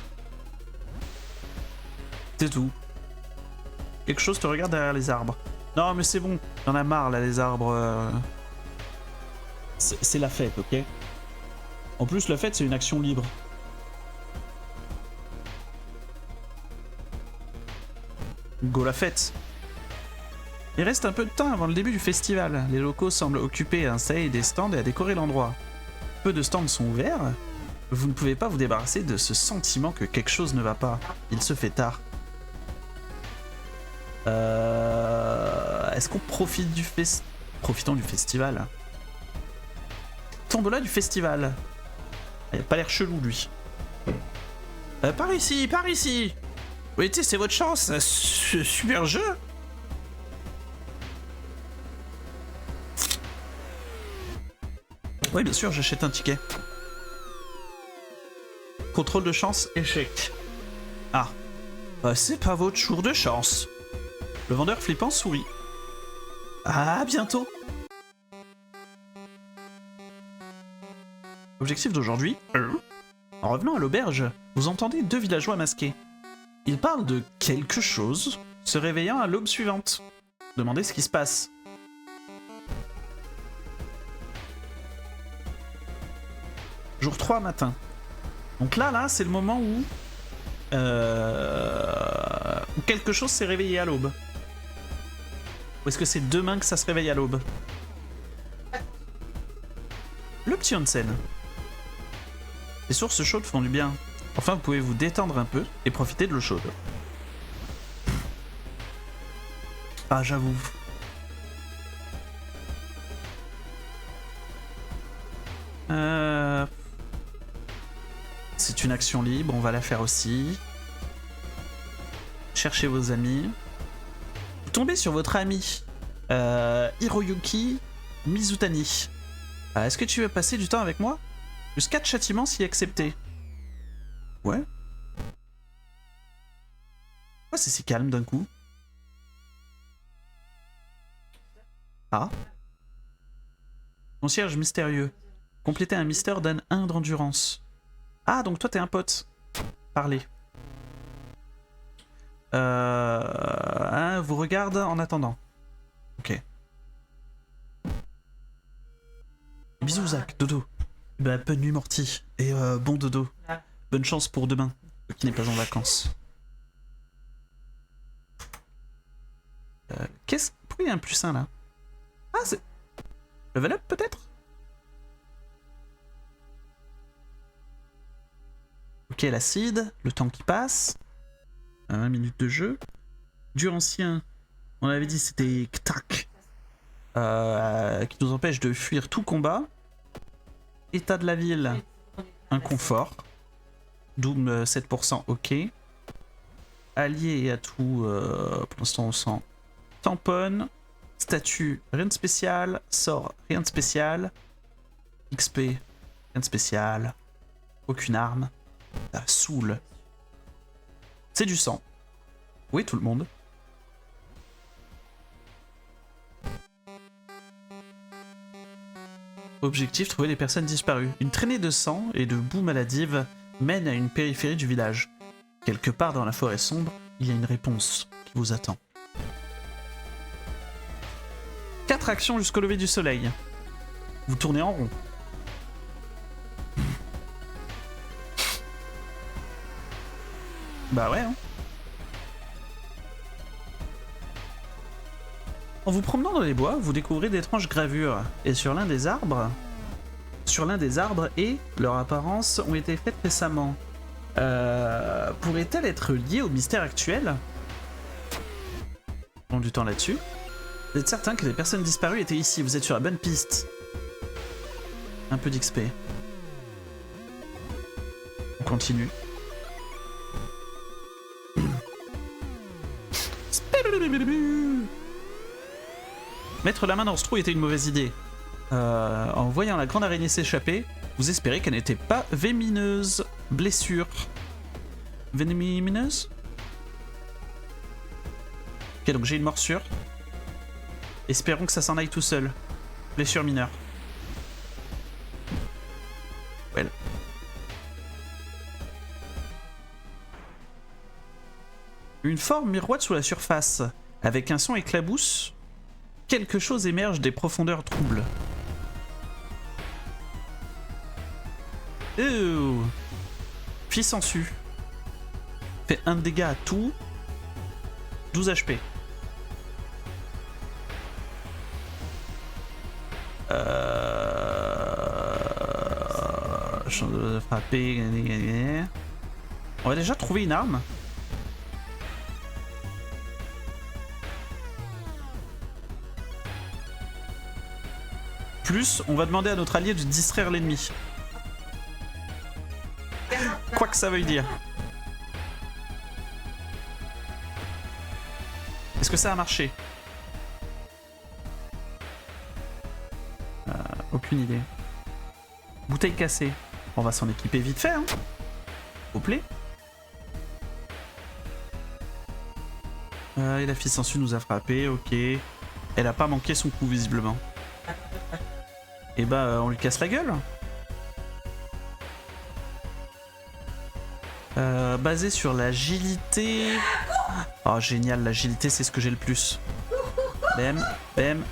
C'est tout. Quelque chose te regarde derrière les arbres. Non mais c'est bon, y'en a marre là les arbres. C'est la fête, ok? En plus la fête c'est une action libre. Go la fête. Il reste un peu de temps avant le début du festival. Les locaux semblent occupés à installer des stands et à décorer l'endroit. Peu de stands sont ouverts. Vous ne pouvez pas vous débarrasser de ce sentiment que quelque chose ne va pas. Il se fait tard. Est-ce qu'on profite du Profitons du festival. Tombola du festival. Il a pas l'air chelou lui. Par ici, par ici. Oui, tu sais, c'est votre chance. Super jeu. Oui, bien sûr, j'achète un ticket. Contrôle de chance, échec. Ah. C'est pas votre jour de chance. Le vendeur flippant sourit. À bientôt. Objectif d'aujourd'hui. En revenant à l'auberge, vous entendez 2 villageois masqués. Ils parlent de quelque chose, se réveillant à l'aube suivante. Demandez ce qui se passe. Jour 3 matin. Donc là, c'est le moment où quelque chose s'est réveillé à l'aube. Ou est-ce que c'est demain que ça se réveille à l'aube? Le petit onsen. Les sources chaudes font du bien. Enfin, vous pouvez vous détendre un peu et profiter de l'eau chaude. Ah, j'avoue. C'est une action libre, on va la faire aussi. Cherchez vos amis. Vous tombez sur votre ami Hiroyuki Mizutani. Est-ce que tu veux passer du temps avec moi? Plus 4 châtiments si accepté. Ouais. Pourquoi c'est si calme d'un coup? Ah. Concierge mystérieux. Compléter un mystère donne 1 d'endurance. Ah, donc toi t'es un pote. Parlez. Vous regarde en attendant. Ok. Bisous Zach, dodo. Bah, bonne nuit Morty. Et bon dodo. Bonne chance pour demain, qui n'est pas en vacances. Pourquoi il y a un +1 là? Ah, c'est... Level up peut-être? Ok, l'acide, le temps qui passe. 1 minute de jeu. Dur ancien, on avait dit c'était Ktak. Qui nous empêche de fuir tout combat. État de la ville, inconfort. Doom 7%, ok. Allié et atout, pour l'instant on sent tamponne, statut, rien de spécial, sort, rien de spécial, XP, rien de spécial, aucune arme, ça saoule. C'est du sang. Oui, tout le monde. Objectif, trouver les personnes disparues. Une traînée de sang et de boue maladive mène à une périphérie du village. Quelque part dans la forêt sombre, il y a une réponse qui vous attend. 4 actions jusqu'au lever du soleil. Vous tournez en rond. Bah ouais, hein. En vous promenant dans les bois, vous découvrez d'étranges gravures. Et sur l'un des arbres... et leur apparence ont été faites récemment. Pourrait-elle être liée au mystère actuel? On a du temps là-dessus. Vous êtes certain que les personnes disparues étaient ici, vous êtes sur la bonne piste. Un peu d'XP. On continue. Mettre la main dans ce trou était une mauvaise idée. En voyant la grande araignée s'échapper, vous espérez qu'elle n'était pas vémineuse. Blessure. Vénémineuse? Ok, donc j'ai une morsure. Espérons que ça s'en aille tout seul. Blessure mineure. Well. Une forme miroite sous la surface. Avec un son éclabousse, quelque chose émerge des profondeurs troubles. Oh. Fils sensu. Fait 1 de dégâts à tout. 12 HP. Chance de frapper. On va déjà trouver une arme. Plus, on va demander à notre allié de distraire l'ennemi. Quoi que ça veuille dire. Est-ce que ça a marché? Aucune idée. Bouteille cassée. On va s'en équiper vite fait, hein. Au plaît. Et la fille sensu nous a frappé, ok. Elle a pas manqué son coup, visiblement. Et bah, on lui casse la gueule. Basé sur l'agilité. Oh, génial, l'agilité, c'est ce que j'ai le plus. Bam, bam.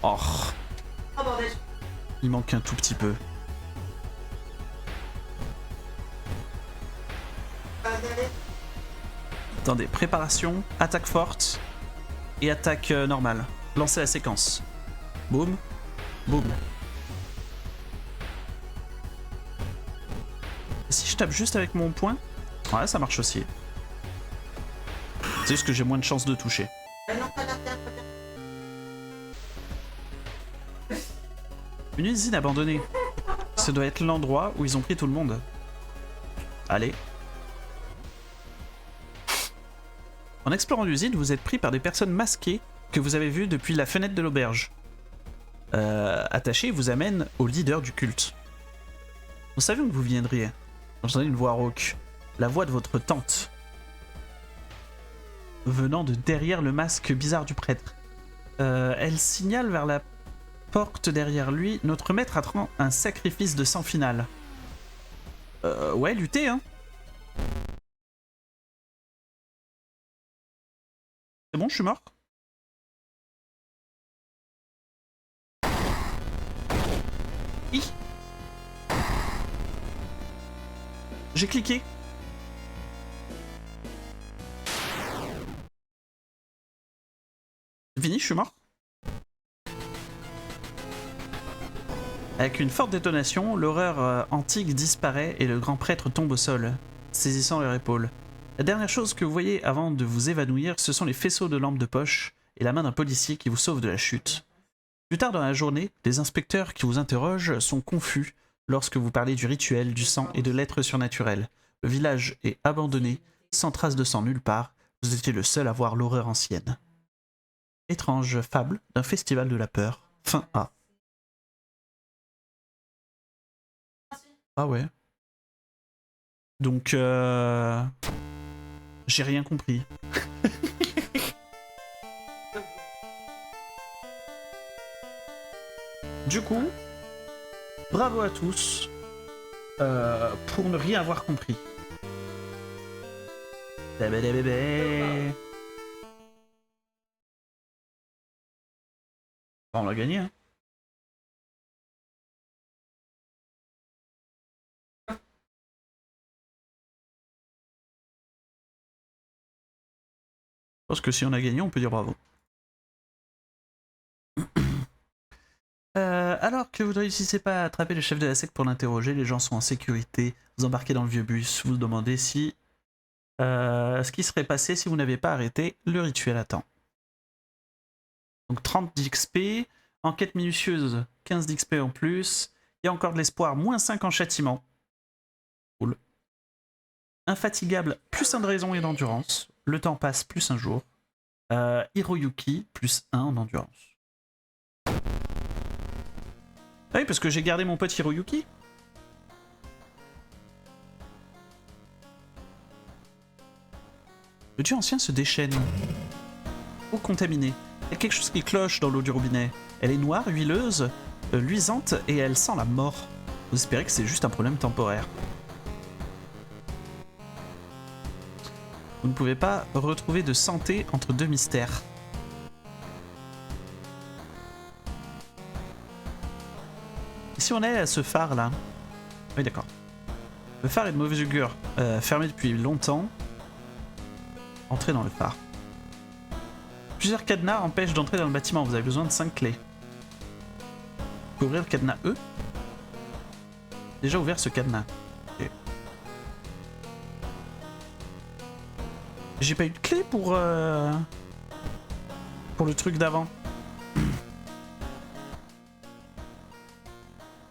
Oh. Il manque un tout petit peu. Attendez, préparation, attaque forte et attaque normale. Lancez la séquence. Boum, boum. Et si je tape juste avec mon poing, ouais, ça marche aussi. C'est juste que j'ai moins de chances de toucher. Une usine abandonnée. Ce doit être l'endroit où ils ont pris tout le monde. Allez. En explorant l'usine, vous êtes pris par des personnes masquées que vous avez vues depuis la fenêtre de l'auberge. Attaché vous amène au leader du culte. Nous savions que vous viendriez. J'entendais une voix rauque. La voix de votre tante. Venant de derrière le masque bizarre du prêtre. Elle signale vers la porte derrière lui. Notre maître attend un sacrifice de sang final. Ouais, lutter, hein. C'est bon, je suis mort? J'ai cliqué. Fini, je suis mort. Avec une forte détonation, l'horreur antique disparaît et le grand prêtre tombe au sol, saisissant leur épaule. La dernière chose que vous voyez avant de vous évanouir, ce sont les faisceaux de lampes de poche et la main d'un policier qui vous sauve de la chute. Plus tard dans la journée, les inspecteurs qui vous interrogent sont confus lorsque vous parlez du rituel, du sang et de l'être surnaturel. Le village est abandonné, sans trace de sang nulle part. Vous étiez le seul à voir l'horreur ancienne. Étrange fable d'un festival de la peur. Fin A. Ah ouais. Donc, j'ai rien compris. Du coup, bravo à tous pour ne rien avoir compris. On l'a gagné, hein. Je pense que si on a gagné, on peut dire bravo. Alors que vous ne réussissez pas à attraper le chef de la secte pour l'interroger, les gens sont en sécurité, vous embarquez dans le vieux bus, vous vous demandez si ce qui serait passé si vous n'avez pas arrêté le rituel à temps. Donc 30 d'XP, enquête minutieuse, 15 d'XP en plus, il y a encore de l'espoir, moins 5 en châtiment. Cool. Infatigable, plus 1 de raison et d'endurance, le temps passe, plus 1 jour. Hiroyuki, plus 1 en endurance. Ah oui, parce que j'ai gardé mon pote Hiroyuki. Le dieu ancien se déchaîne. Eau contaminée. Il y a quelque chose qui cloche dans l'eau du robinet. Elle est noire, huileuse, luisante et elle sent la mort. Vous espérez que c'est juste un problème temporaire. Vous ne pouvez pas retrouver de santé entre 2 mystères. Si on est à ce phare là. Oui, d'accord. Le phare est de mauvaise augure. Fermé depuis longtemps. Entrez dans le phare. Plusieurs cadenas empêchent d'entrer dans le bâtiment. Vous avez besoin de 5 clés. Vous pouvez ouvrir le cadenas E. Déjà ouvert ce cadenas. Okay. J'ai pas eu de clé pour le truc d'avant.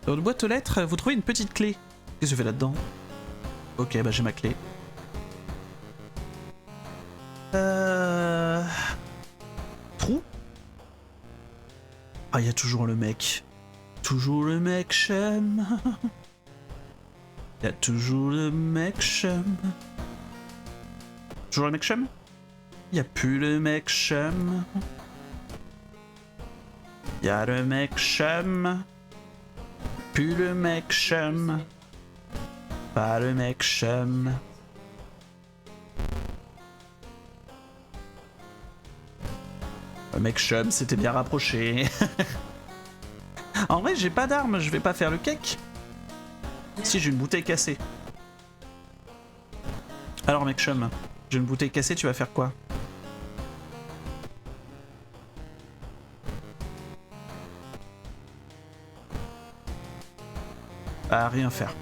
Dans une boîte aux lettres, vous trouvez une petite clé. Qu'est-ce que je fais là-dedans? Ok, bah j'ai ma clé. Trou? Ah, il y a toujours le mec. Toujours le mec chum. Il y a toujours le mec chum. Toujours le mec chum? Il n'y a plus le mec chum. Il y a le mec chum. Plus le mec chum. Pas le mec chum. Le mec chum s'était bien rapproché. En vrai, j'ai pas d'arme, je vais pas faire le cake. Si, j'ai une bouteille cassée. Alors, mec chum, j'ai une bouteille cassée, tu vas faire quoi? À rien faire.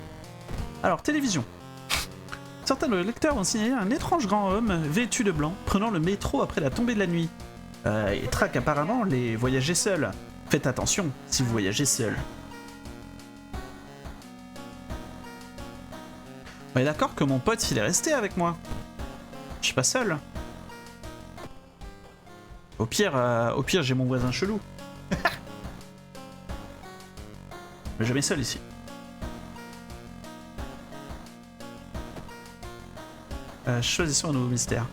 Alors, télévision. Certains lecteurs ont signalé un étrange grand homme vêtu de blanc prenant le métro après la tombée de la nuit. Il traque apparemment les voyagers seuls. Faites attention si vous voyagez seul. On est d'accord que mon pote il est resté avec moi. Je suis pas seul. Au pire j'ai mon voisin chelou. Mais jamais seul ici. Choisissons un nouveau mystère.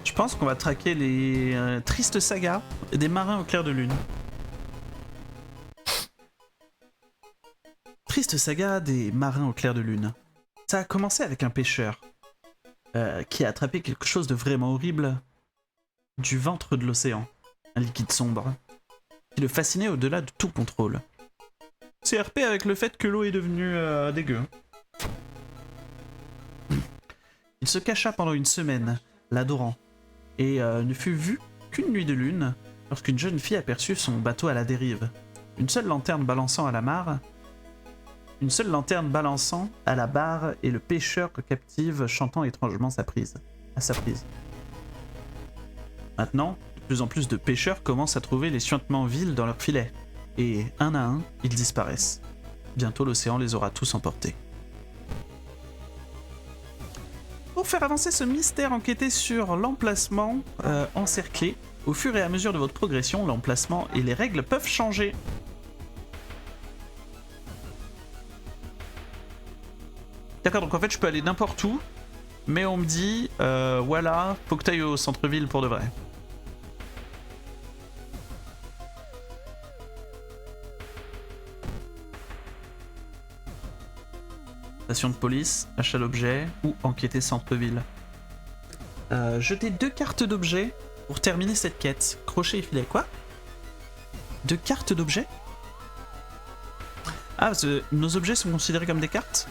Je pense qu'on va traquer les tristes sagas des marins au clair de lune. Triste saga des marins au clair de lune. Ça a commencé avec un pêcheur qui a attrapé quelque chose de vraiment horrible du ventre de l'océan. Un liquide sombre qui le fascinait au-delà de tout contrôle. CRP avec le fait que l'eau est devenue dégueu. Il se cacha pendant une semaine, l'adorant, et ne fut vu qu'une nuit de lune lorsqu'une jeune fille aperçut son bateau à la dérive. Une seule lanterne balançant à la barre et le pêcheur captive chantant étrangement à sa prise. Maintenant, de plus en plus de pêcheurs commencent à trouver les suintements vils dans leurs filets, et un à un, ils disparaissent. Bientôt l'océan les aura tous emportés. faire avancer ce mystère, enquêtez sur l'emplacement encerclé. Au fur et à mesure de votre progression, l'emplacement et les règles peuvent changer. D'accord, donc en fait je peux aller n'importe où, mais on me dit, voilà, faut que tu ailles au centre-ville pour de vrai. Station de police, achat d'objets ou enquêter centre-ville. Jeter 2 cartes d'objets pour terminer cette quête. Crochet et filet, quoi? 2 cartes d'objets? Ah, parce que nos objets sont considérés comme des cartes?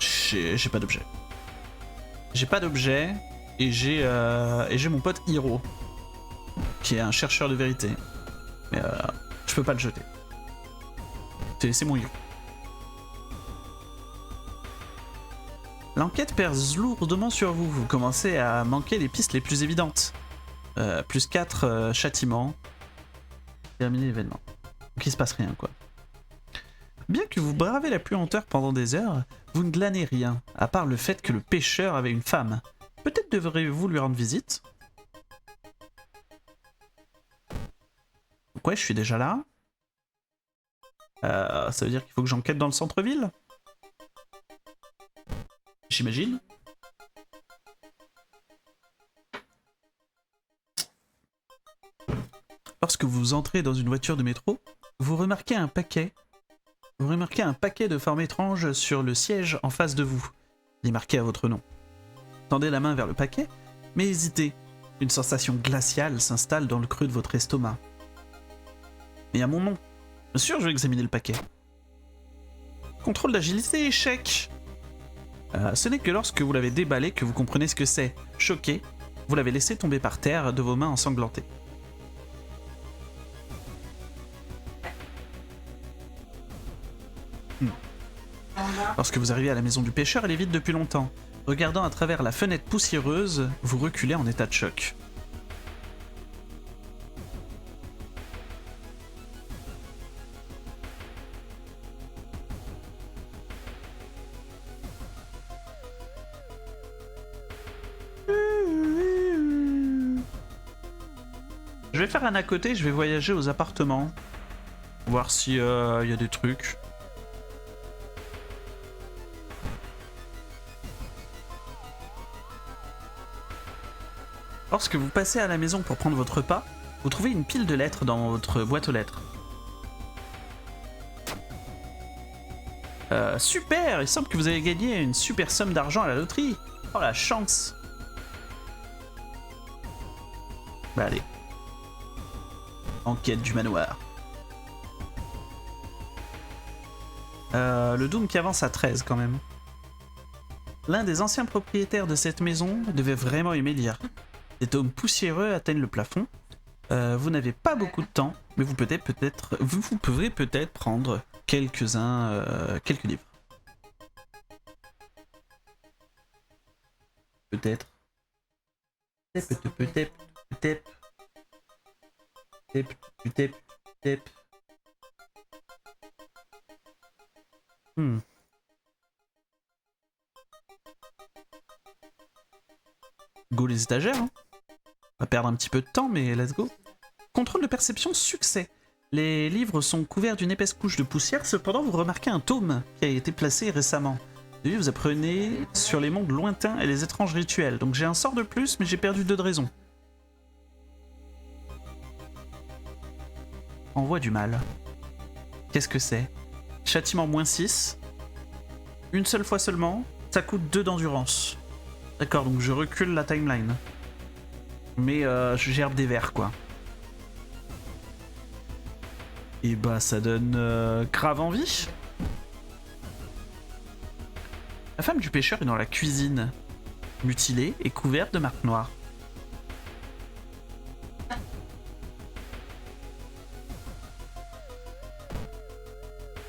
J'ai pas d'objet. J'ai pas d'objet et j'ai mon pote Hiro qui est un chercheur de vérité. Mais je peux pas le jeter. C'est mon Hiro. L'enquête pèse lourdement sur vous. Vous commencez à manquer les pistes les plus évidentes. Plus 4 châtiments. Terminer l'événement. Donc il se passe rien, quoi. Bien que vous bravez la pluie en terre pendant des heures, vous ne glanez rien, à part le fait que le pêcheur avait une femme. Peut-être devrez-vous lui rendre visite? Donc ouais, je suis déjà là. Ça veut dire qu'il faut que j'enquête dans le centre-ville? J'imagine. Lorsque vous entrez dans une voiture de métro, vous remarquez un paquet de forme étrange sur le siège en face de vous. Il est marqué à votre nom. Tendez la main vers le paquet, mais hésitez. Une sensation glaciale s'installe dans le creux de votre estomac. Mais à mon nom. Bien sûr, je vais examiner le paquet. Contrôle d'agilité, échec. Ce n'est que lorsque vous l'avez déballé que vous comprenez ce que c'est. Choqué, vous l'avez laissé tomber par terre de vos mains ensanglantées. Lorsque vous arrivez à la maison du pêcheur, elle est vide depuis longtemps. Regardant à travers la fenêtre poussiéreuse, vous reculez en état de choc. Je vais faire un à côté, je vais voyager aux appartements. Voir s'il y a des trucs. Lorsque vous passez à la maison pour prendre votre repas, vous trouvez une pile de lettres dans votre boîte aux lettres. Super! Il semble que vous avez gagné une super somme d'argent à la loterie. Oh la chance! Bah allez. Enquête du manoir. Le Doom qui avance à 13 quand même. L'un des anciens propriétaires de cette maison devait vraiment aimer lire. Des tomes poussiéreux atteignent le plafond. Vous n'avez pas beaucoup de temps, mais vous pourrez peut-être prendre quelques livres. Peut-être. Go les étagères, hein. On va perdre un petit peu de temps, mais let's go. Contrôle de perception, succès. Les livres sont couverts d'une épaisse couche de poussière, cependant vous remarquez un tome qui a été placé récemment. Lui, vous apprenez sur les mondes lointains et les étranges rituels. Donc j'ai un sort de plus, mais j'ai perdu 2 de raison. Envoi du mal. Qu'est-ce que c'est? Châtiment -6. Une seule fois seulement. Ça coûte 2 d'endurance. D'accord, donc je recule la timeline. Mais je gerbe des vers, quoi. Et bah ça donne grave envie. La femme du pêcheur est dans la cuisine, mutilée et couverte de marques noires.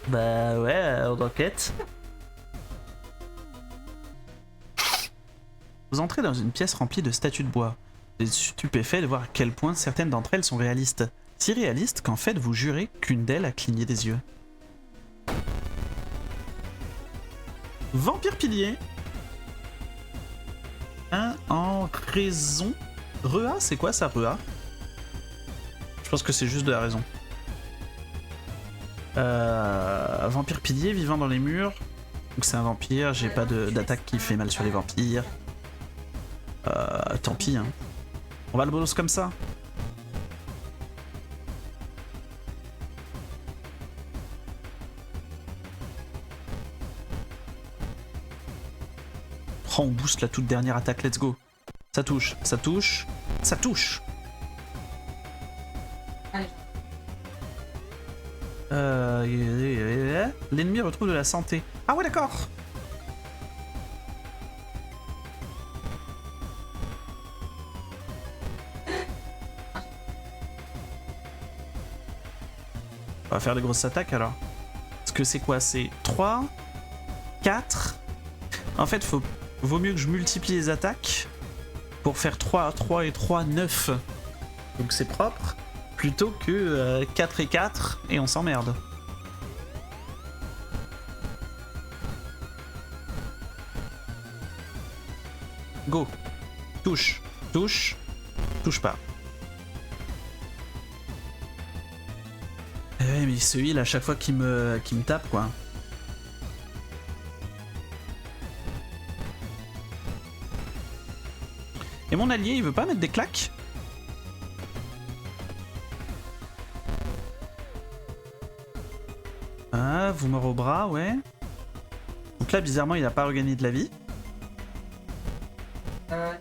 Bah ouais, on enquête. Vous entrez dans une pièce remplie de statues de bois. Vous êtes stupéfait de voir à quel point certaines d'entre elles sont réalistes. Si réalistes qu'en fait vous jurez qu'une d'elles a cligné des yeux. Vampire pilier. 1 en raison. Rua, c'est quoi ça, Rua? Je pense que c'est juste de la raison. Vampire pilier, vivant dans les murs. Donc c'est un vampire, j'ai pas d'attaque qui fait mal sur les vampires. Tant pis, hein. On va le boss comme ça. Oh, on booste la toute dernière attaque, let's go. Ça touche, ça touche, ça touche. L'ennemi retrouve de la santé. Ah ouais, d'accord. On va faire des grosses attaques alors. Parce que c'est quoi? C'est 3, 4. En fait, vaut mieux que je multiplie les attaques pour faire 3, 3 et 3, 9. Donc c'est propre. Plutôt que 4 et 4 et on s'emmerde. Go. Touche. Touche. Touche pas. Ouais, mais il se heal à chaque fois qu'il me tape, quoi. Et mon allié, il veut pas mettre des claques? Ah, vous mord au bras, ouais. Donc là, bizarrement, il a pas regagné de la vie. Ça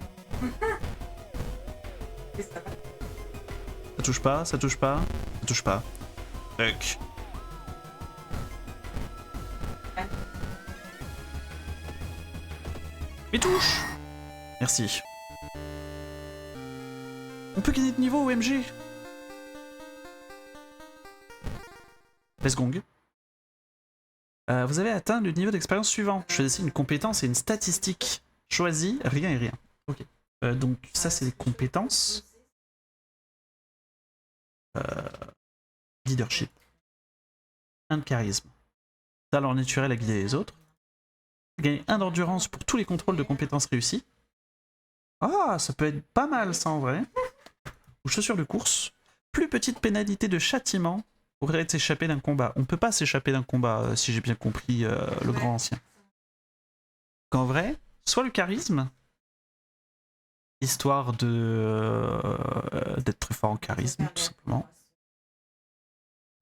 touche pas, ça touche pas, ça touche pas. Fuck. Mais touche! Merci. On peut gagner de niveau, OMG! Let's gong. Vous avez atteint le niveau d'expérience suivant. Choisissez une compétence et une statistique. Choisis rien et rien. Ok. Donc ça c'est les compétences. Leadership. Un de charisme. Talent naturel à guider les autres. Gagner 1 d'endurance pour tous les contrôles de compétences réussis. Ah, ça peut être pas mal ça en vrai. Ou chaussures de course. Plus petite pénalité de châtiment pour s'échapper d'un combat. On peut pas s'échapper d'un combat si j'ai bien compris le grand ancien. Qu'en vrai, soit le charisme, histoire de d'être très fort en charisme tout simplement.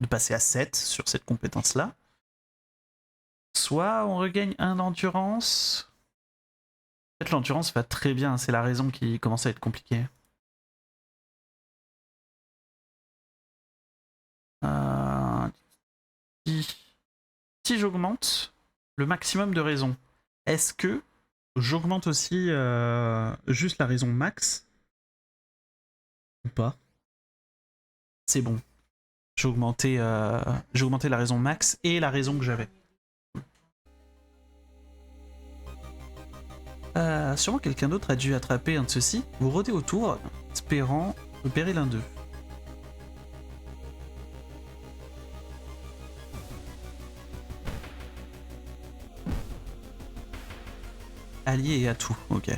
De passer à 7 sur cette compétence-là. Soit on regagne 1 d'endurance. En fait, l'endurance va très bien, c'est la raison qui commence à être compliquée. Si j'augmente le maximum de raison, est-ce que j'augmente aussi juste la raison max? Ou pas? C'est bon. J'ai augmenté la raison max et la raison que j'avais. Sûrement quelqu'un d'autre a dû attraper un de ceux-ci. Vous rôdez autour, espérant repérer l'un d'eux. Allié et atout, ok.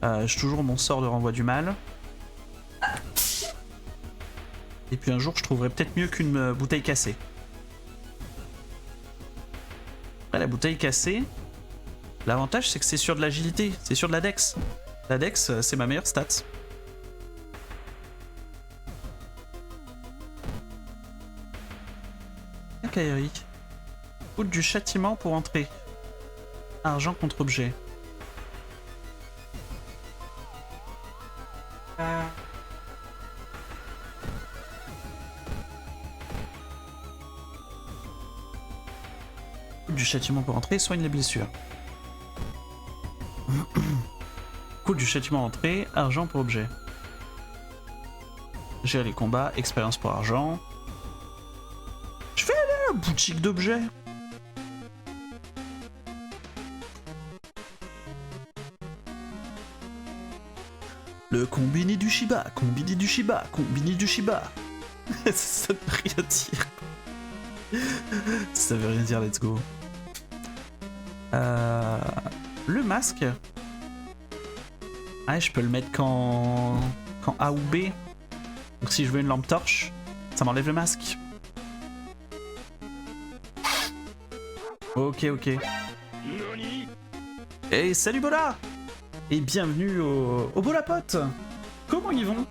J'ai toujours mon sort de renvoi du mal. Et puis un jour, je trouverai peut-être mieux qu'une bouteille cassée. Après, la bouteille cassée, l'avantage c'est que c'est sur de l'agilité, c'est sur de la dex. La dex, c'est ma meilleure stat. Kairi. Route du châtiment pour entrer. Argent contre objet. Du châtiment pour entrer, soigne les blessures. Coût du châtiment entrée, argent pour objet. Gérer les combats, expérience pour argent. Je fais la boutique d'objets. Le combini du Shiba, combini du Shiba, combini du Shiba. Ça ne veut rien dire. Ça veut rien dire, let's go. Le masque. Ah, je peux le mettre quand A ou B. Donc si je veux une lampe torche, ça m'enlève le masque. Ok, ok. Et salut Bola! Et bienvenue au Bola Pote! Comment ils vont?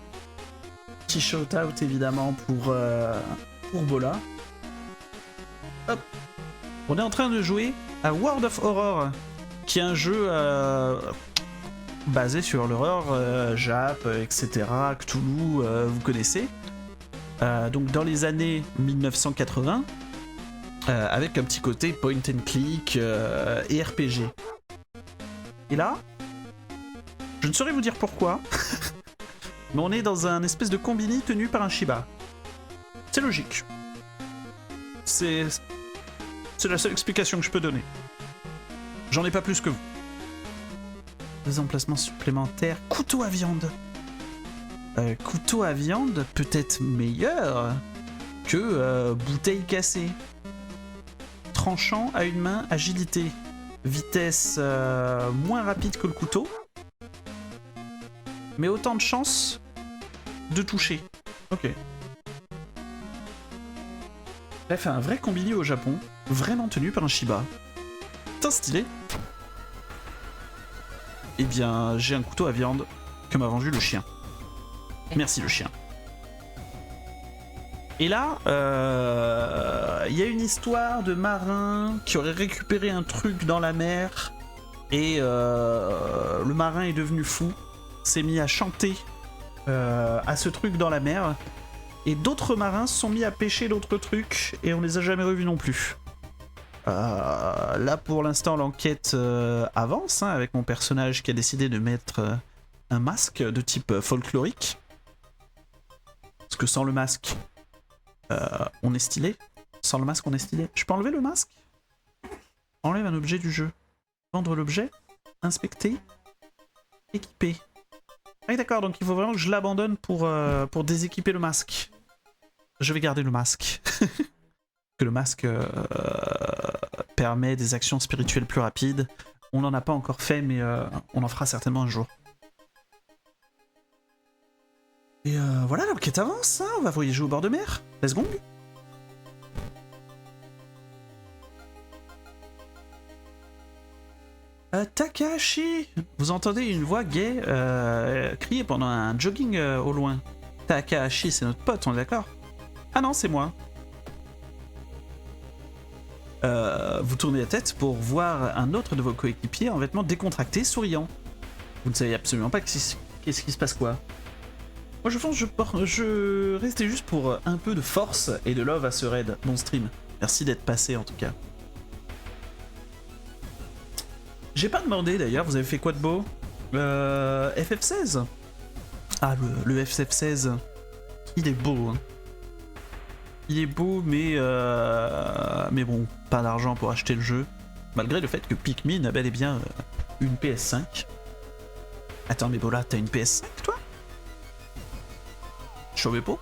Petit shout-out évidemment pour Bola. Hop! On est en train de jouer à World of Horror, qui est un jeu basé sur l'horreur, Jap, etc., Cthulhu, vous connaissez. Donc dans les années 1980, avec un petit côté point and click et RPG. Et là, je ne saurais vous dire pourquoi, mais on est dans un espèce de combini tenu par un Shiba. C'est logique. C'est la seule explication que je peux donner. J'en ai pas plus que vous. Des emplacements supplémentaires. Couteau à viande. Couteau à viande peut-être meilleur que bouteille cassée. Tranchant à une main, agilité. Vitesse moins rapide que le couteau. Mais autant de chances de toucher. Ok. Bref, un vrai combini au Japon, vraiment tenu par un Shiba. Putain, stylé. Eh bien, j'ai un couteau à viande que m'a vendu le chien. Merci le chien. Et là, il y a une histoire de marin qui aurait récupéré un truc dans la mer et le marin est devenu fou, s'est mis à chanter à ce truc dans la mer et d'autres marins se sont mis à pêcher d'autres trucs et on les a jamais revus non plus. Là pour l'instant l'enquête avance hein, avec mon personnage qui a décidé de mettre un masque de type folklorique. Parce que sans le masque, on est stylé. Sans le masque, on est stylé. Je peux enlever le masque? Enlève un objet du jeu. Vendre l'objet. Inspecter. Équiper. Ah d'accord, donc il faut vraiment que je l'abandonne pour déséquiper le masque. Je vais garder le masque. Que le masque permet des actions spirituelles plus rapides. On n'en a pas encore fait, mais on en fera certainement un jour. Et voilà, l'enquête avance, hein, on va voyager au bord de mer. Let's go. Takahashi! Vous entendez une voix gay crier pendant un jogging au loin. Takahashi, c'est notre pote, on est d'accord? Ah non, c'est moi. Vous tournez la tête pour voir un autre de vos coéquipiers en vêtements décontractés, souriant. Vous ne savez absolument pas qu'est-ce qui se passe quoi. Moi je pense que je restais juste pour un peu de force et de love à ce raid, mon stream. Merci d'être passé en tout cas. J'ai pas demandé d'ailleurs, vous avez fait quoi de beau? FF16. Ah le FF16. Il est beau hein. Il est beau mais bon, pas d'argent pour acheter le jeu. Malgré le fait que Pikmin a bel et bien une PS5. Attends mais Bola, t'as une PS5 toi? Chobepo.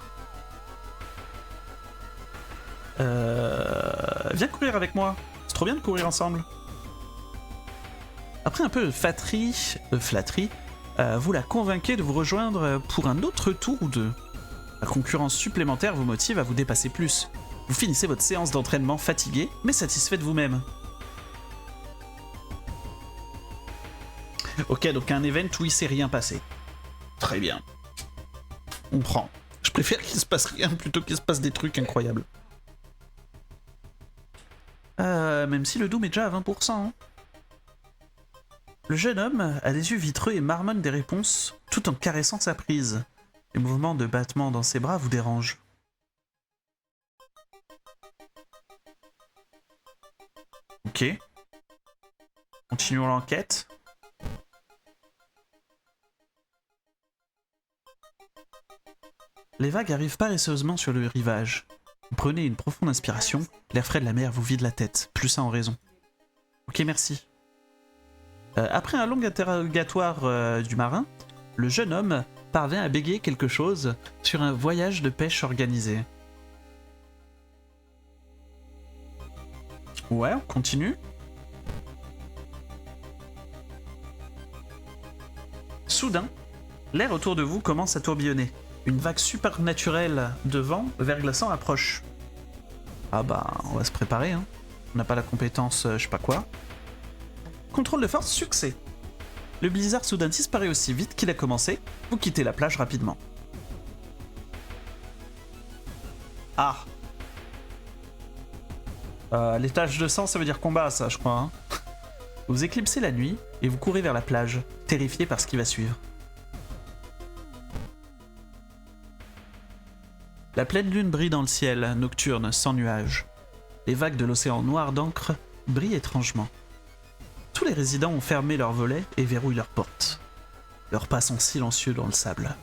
Viens courir avec moi. C'est trop bien de courir ensemble. Après un peu de flatterie, vous la convainquez de vous rejoindre pour un autre tour ou deux. La concurrence supplémentaire vous motive à vous dépasser plus. Vous finissez votre séance d'entraînement fatigué, mais satisfait de vous-même. Ok, donc un event où il s'est rien passé. Très bien. On prend. Je préfère qu'il se passe rien plutôt qu'il se passe des trucs incroyables. Même si le doom est déjà à 20%. Hein. Le jeune homme a des yeux vitreux et marmonne des réponses tout en caressant sa prise. Les mouvements de battement dans ses bras vous dérangent. Ok. Continuons l'enquête. Les vagues arrivent paresseusement sur le rivage. Vous prenez une profonde inspiration, l'air frais de la mer vous vide la tête, plus ça en raison. Ok, merci. Après un long interrogatoire du marin, le jeune homme parvient à bégayer quelque chose sur un voyage de pêche organisé. Ouais, on continue. Soudain, l'air autour de vous commence à tourbillonner. Une vague supernaturelle de vent verglaçant approche. Ah bah, on va se préparer, hein. On n'a pas la compétence je sais pas quoi. Contrôle de force, succès. Le blizzard soudain disparaît aussi vite qu'il a commencé. Vous quittez la plage rapidement. Ah. Les taches de sang, ça veut dire combat, ça, je crois. Hein. Vous éclipsez la nuit et vous courez vers la plage, terrifié par ce qui va suivre. La pleine lune brille dans le ciel, nocturne, sans nuages. Les vagues de l'océan noir d'encre brillent étrangement. Tous les résidents ont fermé leurs volets et verrouillent leurs portes. Leurs pas sont silencieux dans le sable.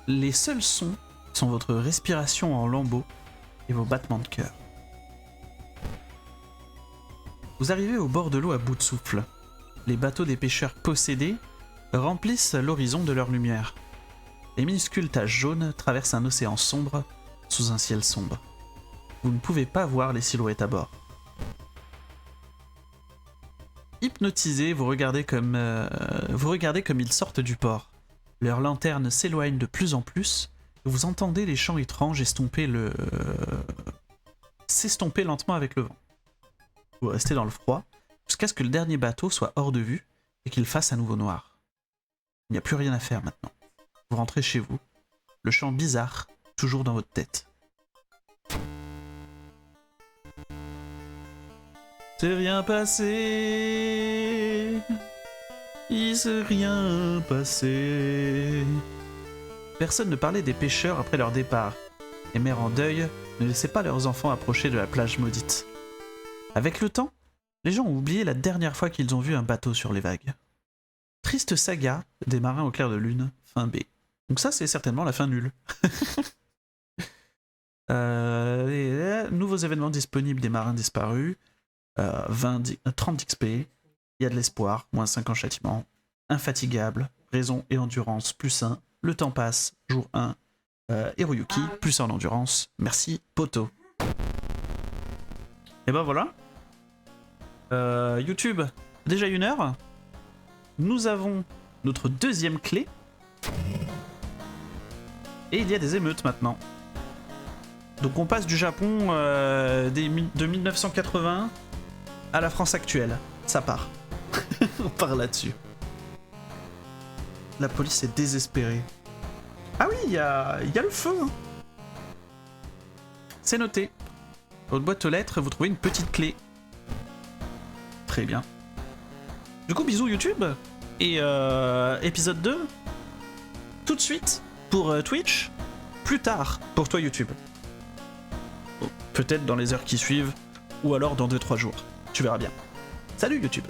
Les seuls sons sont votre respiration en lambeaux et vos battements de cœur. Vous arrivez au bord de l'eau à bout de souffle. Les bateaux des pêcheurs possédés remplissent l'horizon de leur lumière. Les minuscules taches jaunes traversent un océan sombre sous un ciel sombre. Vous ne pouvez pas voir les silhouettes à bord. Hypnotisés, vous regardez comme ils sortent du port. Leurs lanternes s'éloignent de plus en plus et vous entendez les chants étranges s'estomper lentement avec le vent. Vous restez dans le froid jusqu'à ce que le dernier bateau soit hors de vue et qu'il fasse à nouveau noir. Il n'y a plus rien à faire maintenant. Vous rentrez chez vous, le chant bizarre toujours dans votre tête. C'est rien passé, il s'est rien passé. Personne ne parlait des pêcheurs après leur départ. Les mères en deuil ne laissaient pas leurs enfants approcher de la plage maudite. Avec le temps, les gens ont oublié la dernière fois qu'ils ont vu un bateau sur les vagues. Triste saga des marins au clair de lune, fin B. Donc ça, c'est certainement la fin nulle. Nouveaux événements disponibles des marins disparus. 30 d'XP. Il y a de l'espoir, moins 5 en châtiment. Infatigable, raison et endurance, plus 1. Le temps passe, jour 1. Hiroyuki, plus 1 en endurance. Merci, poto. Et ben voilà. YouTube, déjà 1 heure. Nous avons notre deuxième clé. Et il y a des émeutes maintenant. Donc on passe du Japon de 1980 à la France actuelle. Ça part. On part là-dessus. La police est désespérée. Ah oui, il y a le feu. Hein. C'est noté. Dans votre boîte aux lettres, vous trouvez une petite clé. Très bien. Du coup, bisous YouTube. Et épisode 2, tout de suite pour Twitch, plus tard pour toi YouTube. Bon, peut-être dans les heures qui suivent, ou alors dans 2-3 jours. Tu verras bien. Salut YouTube.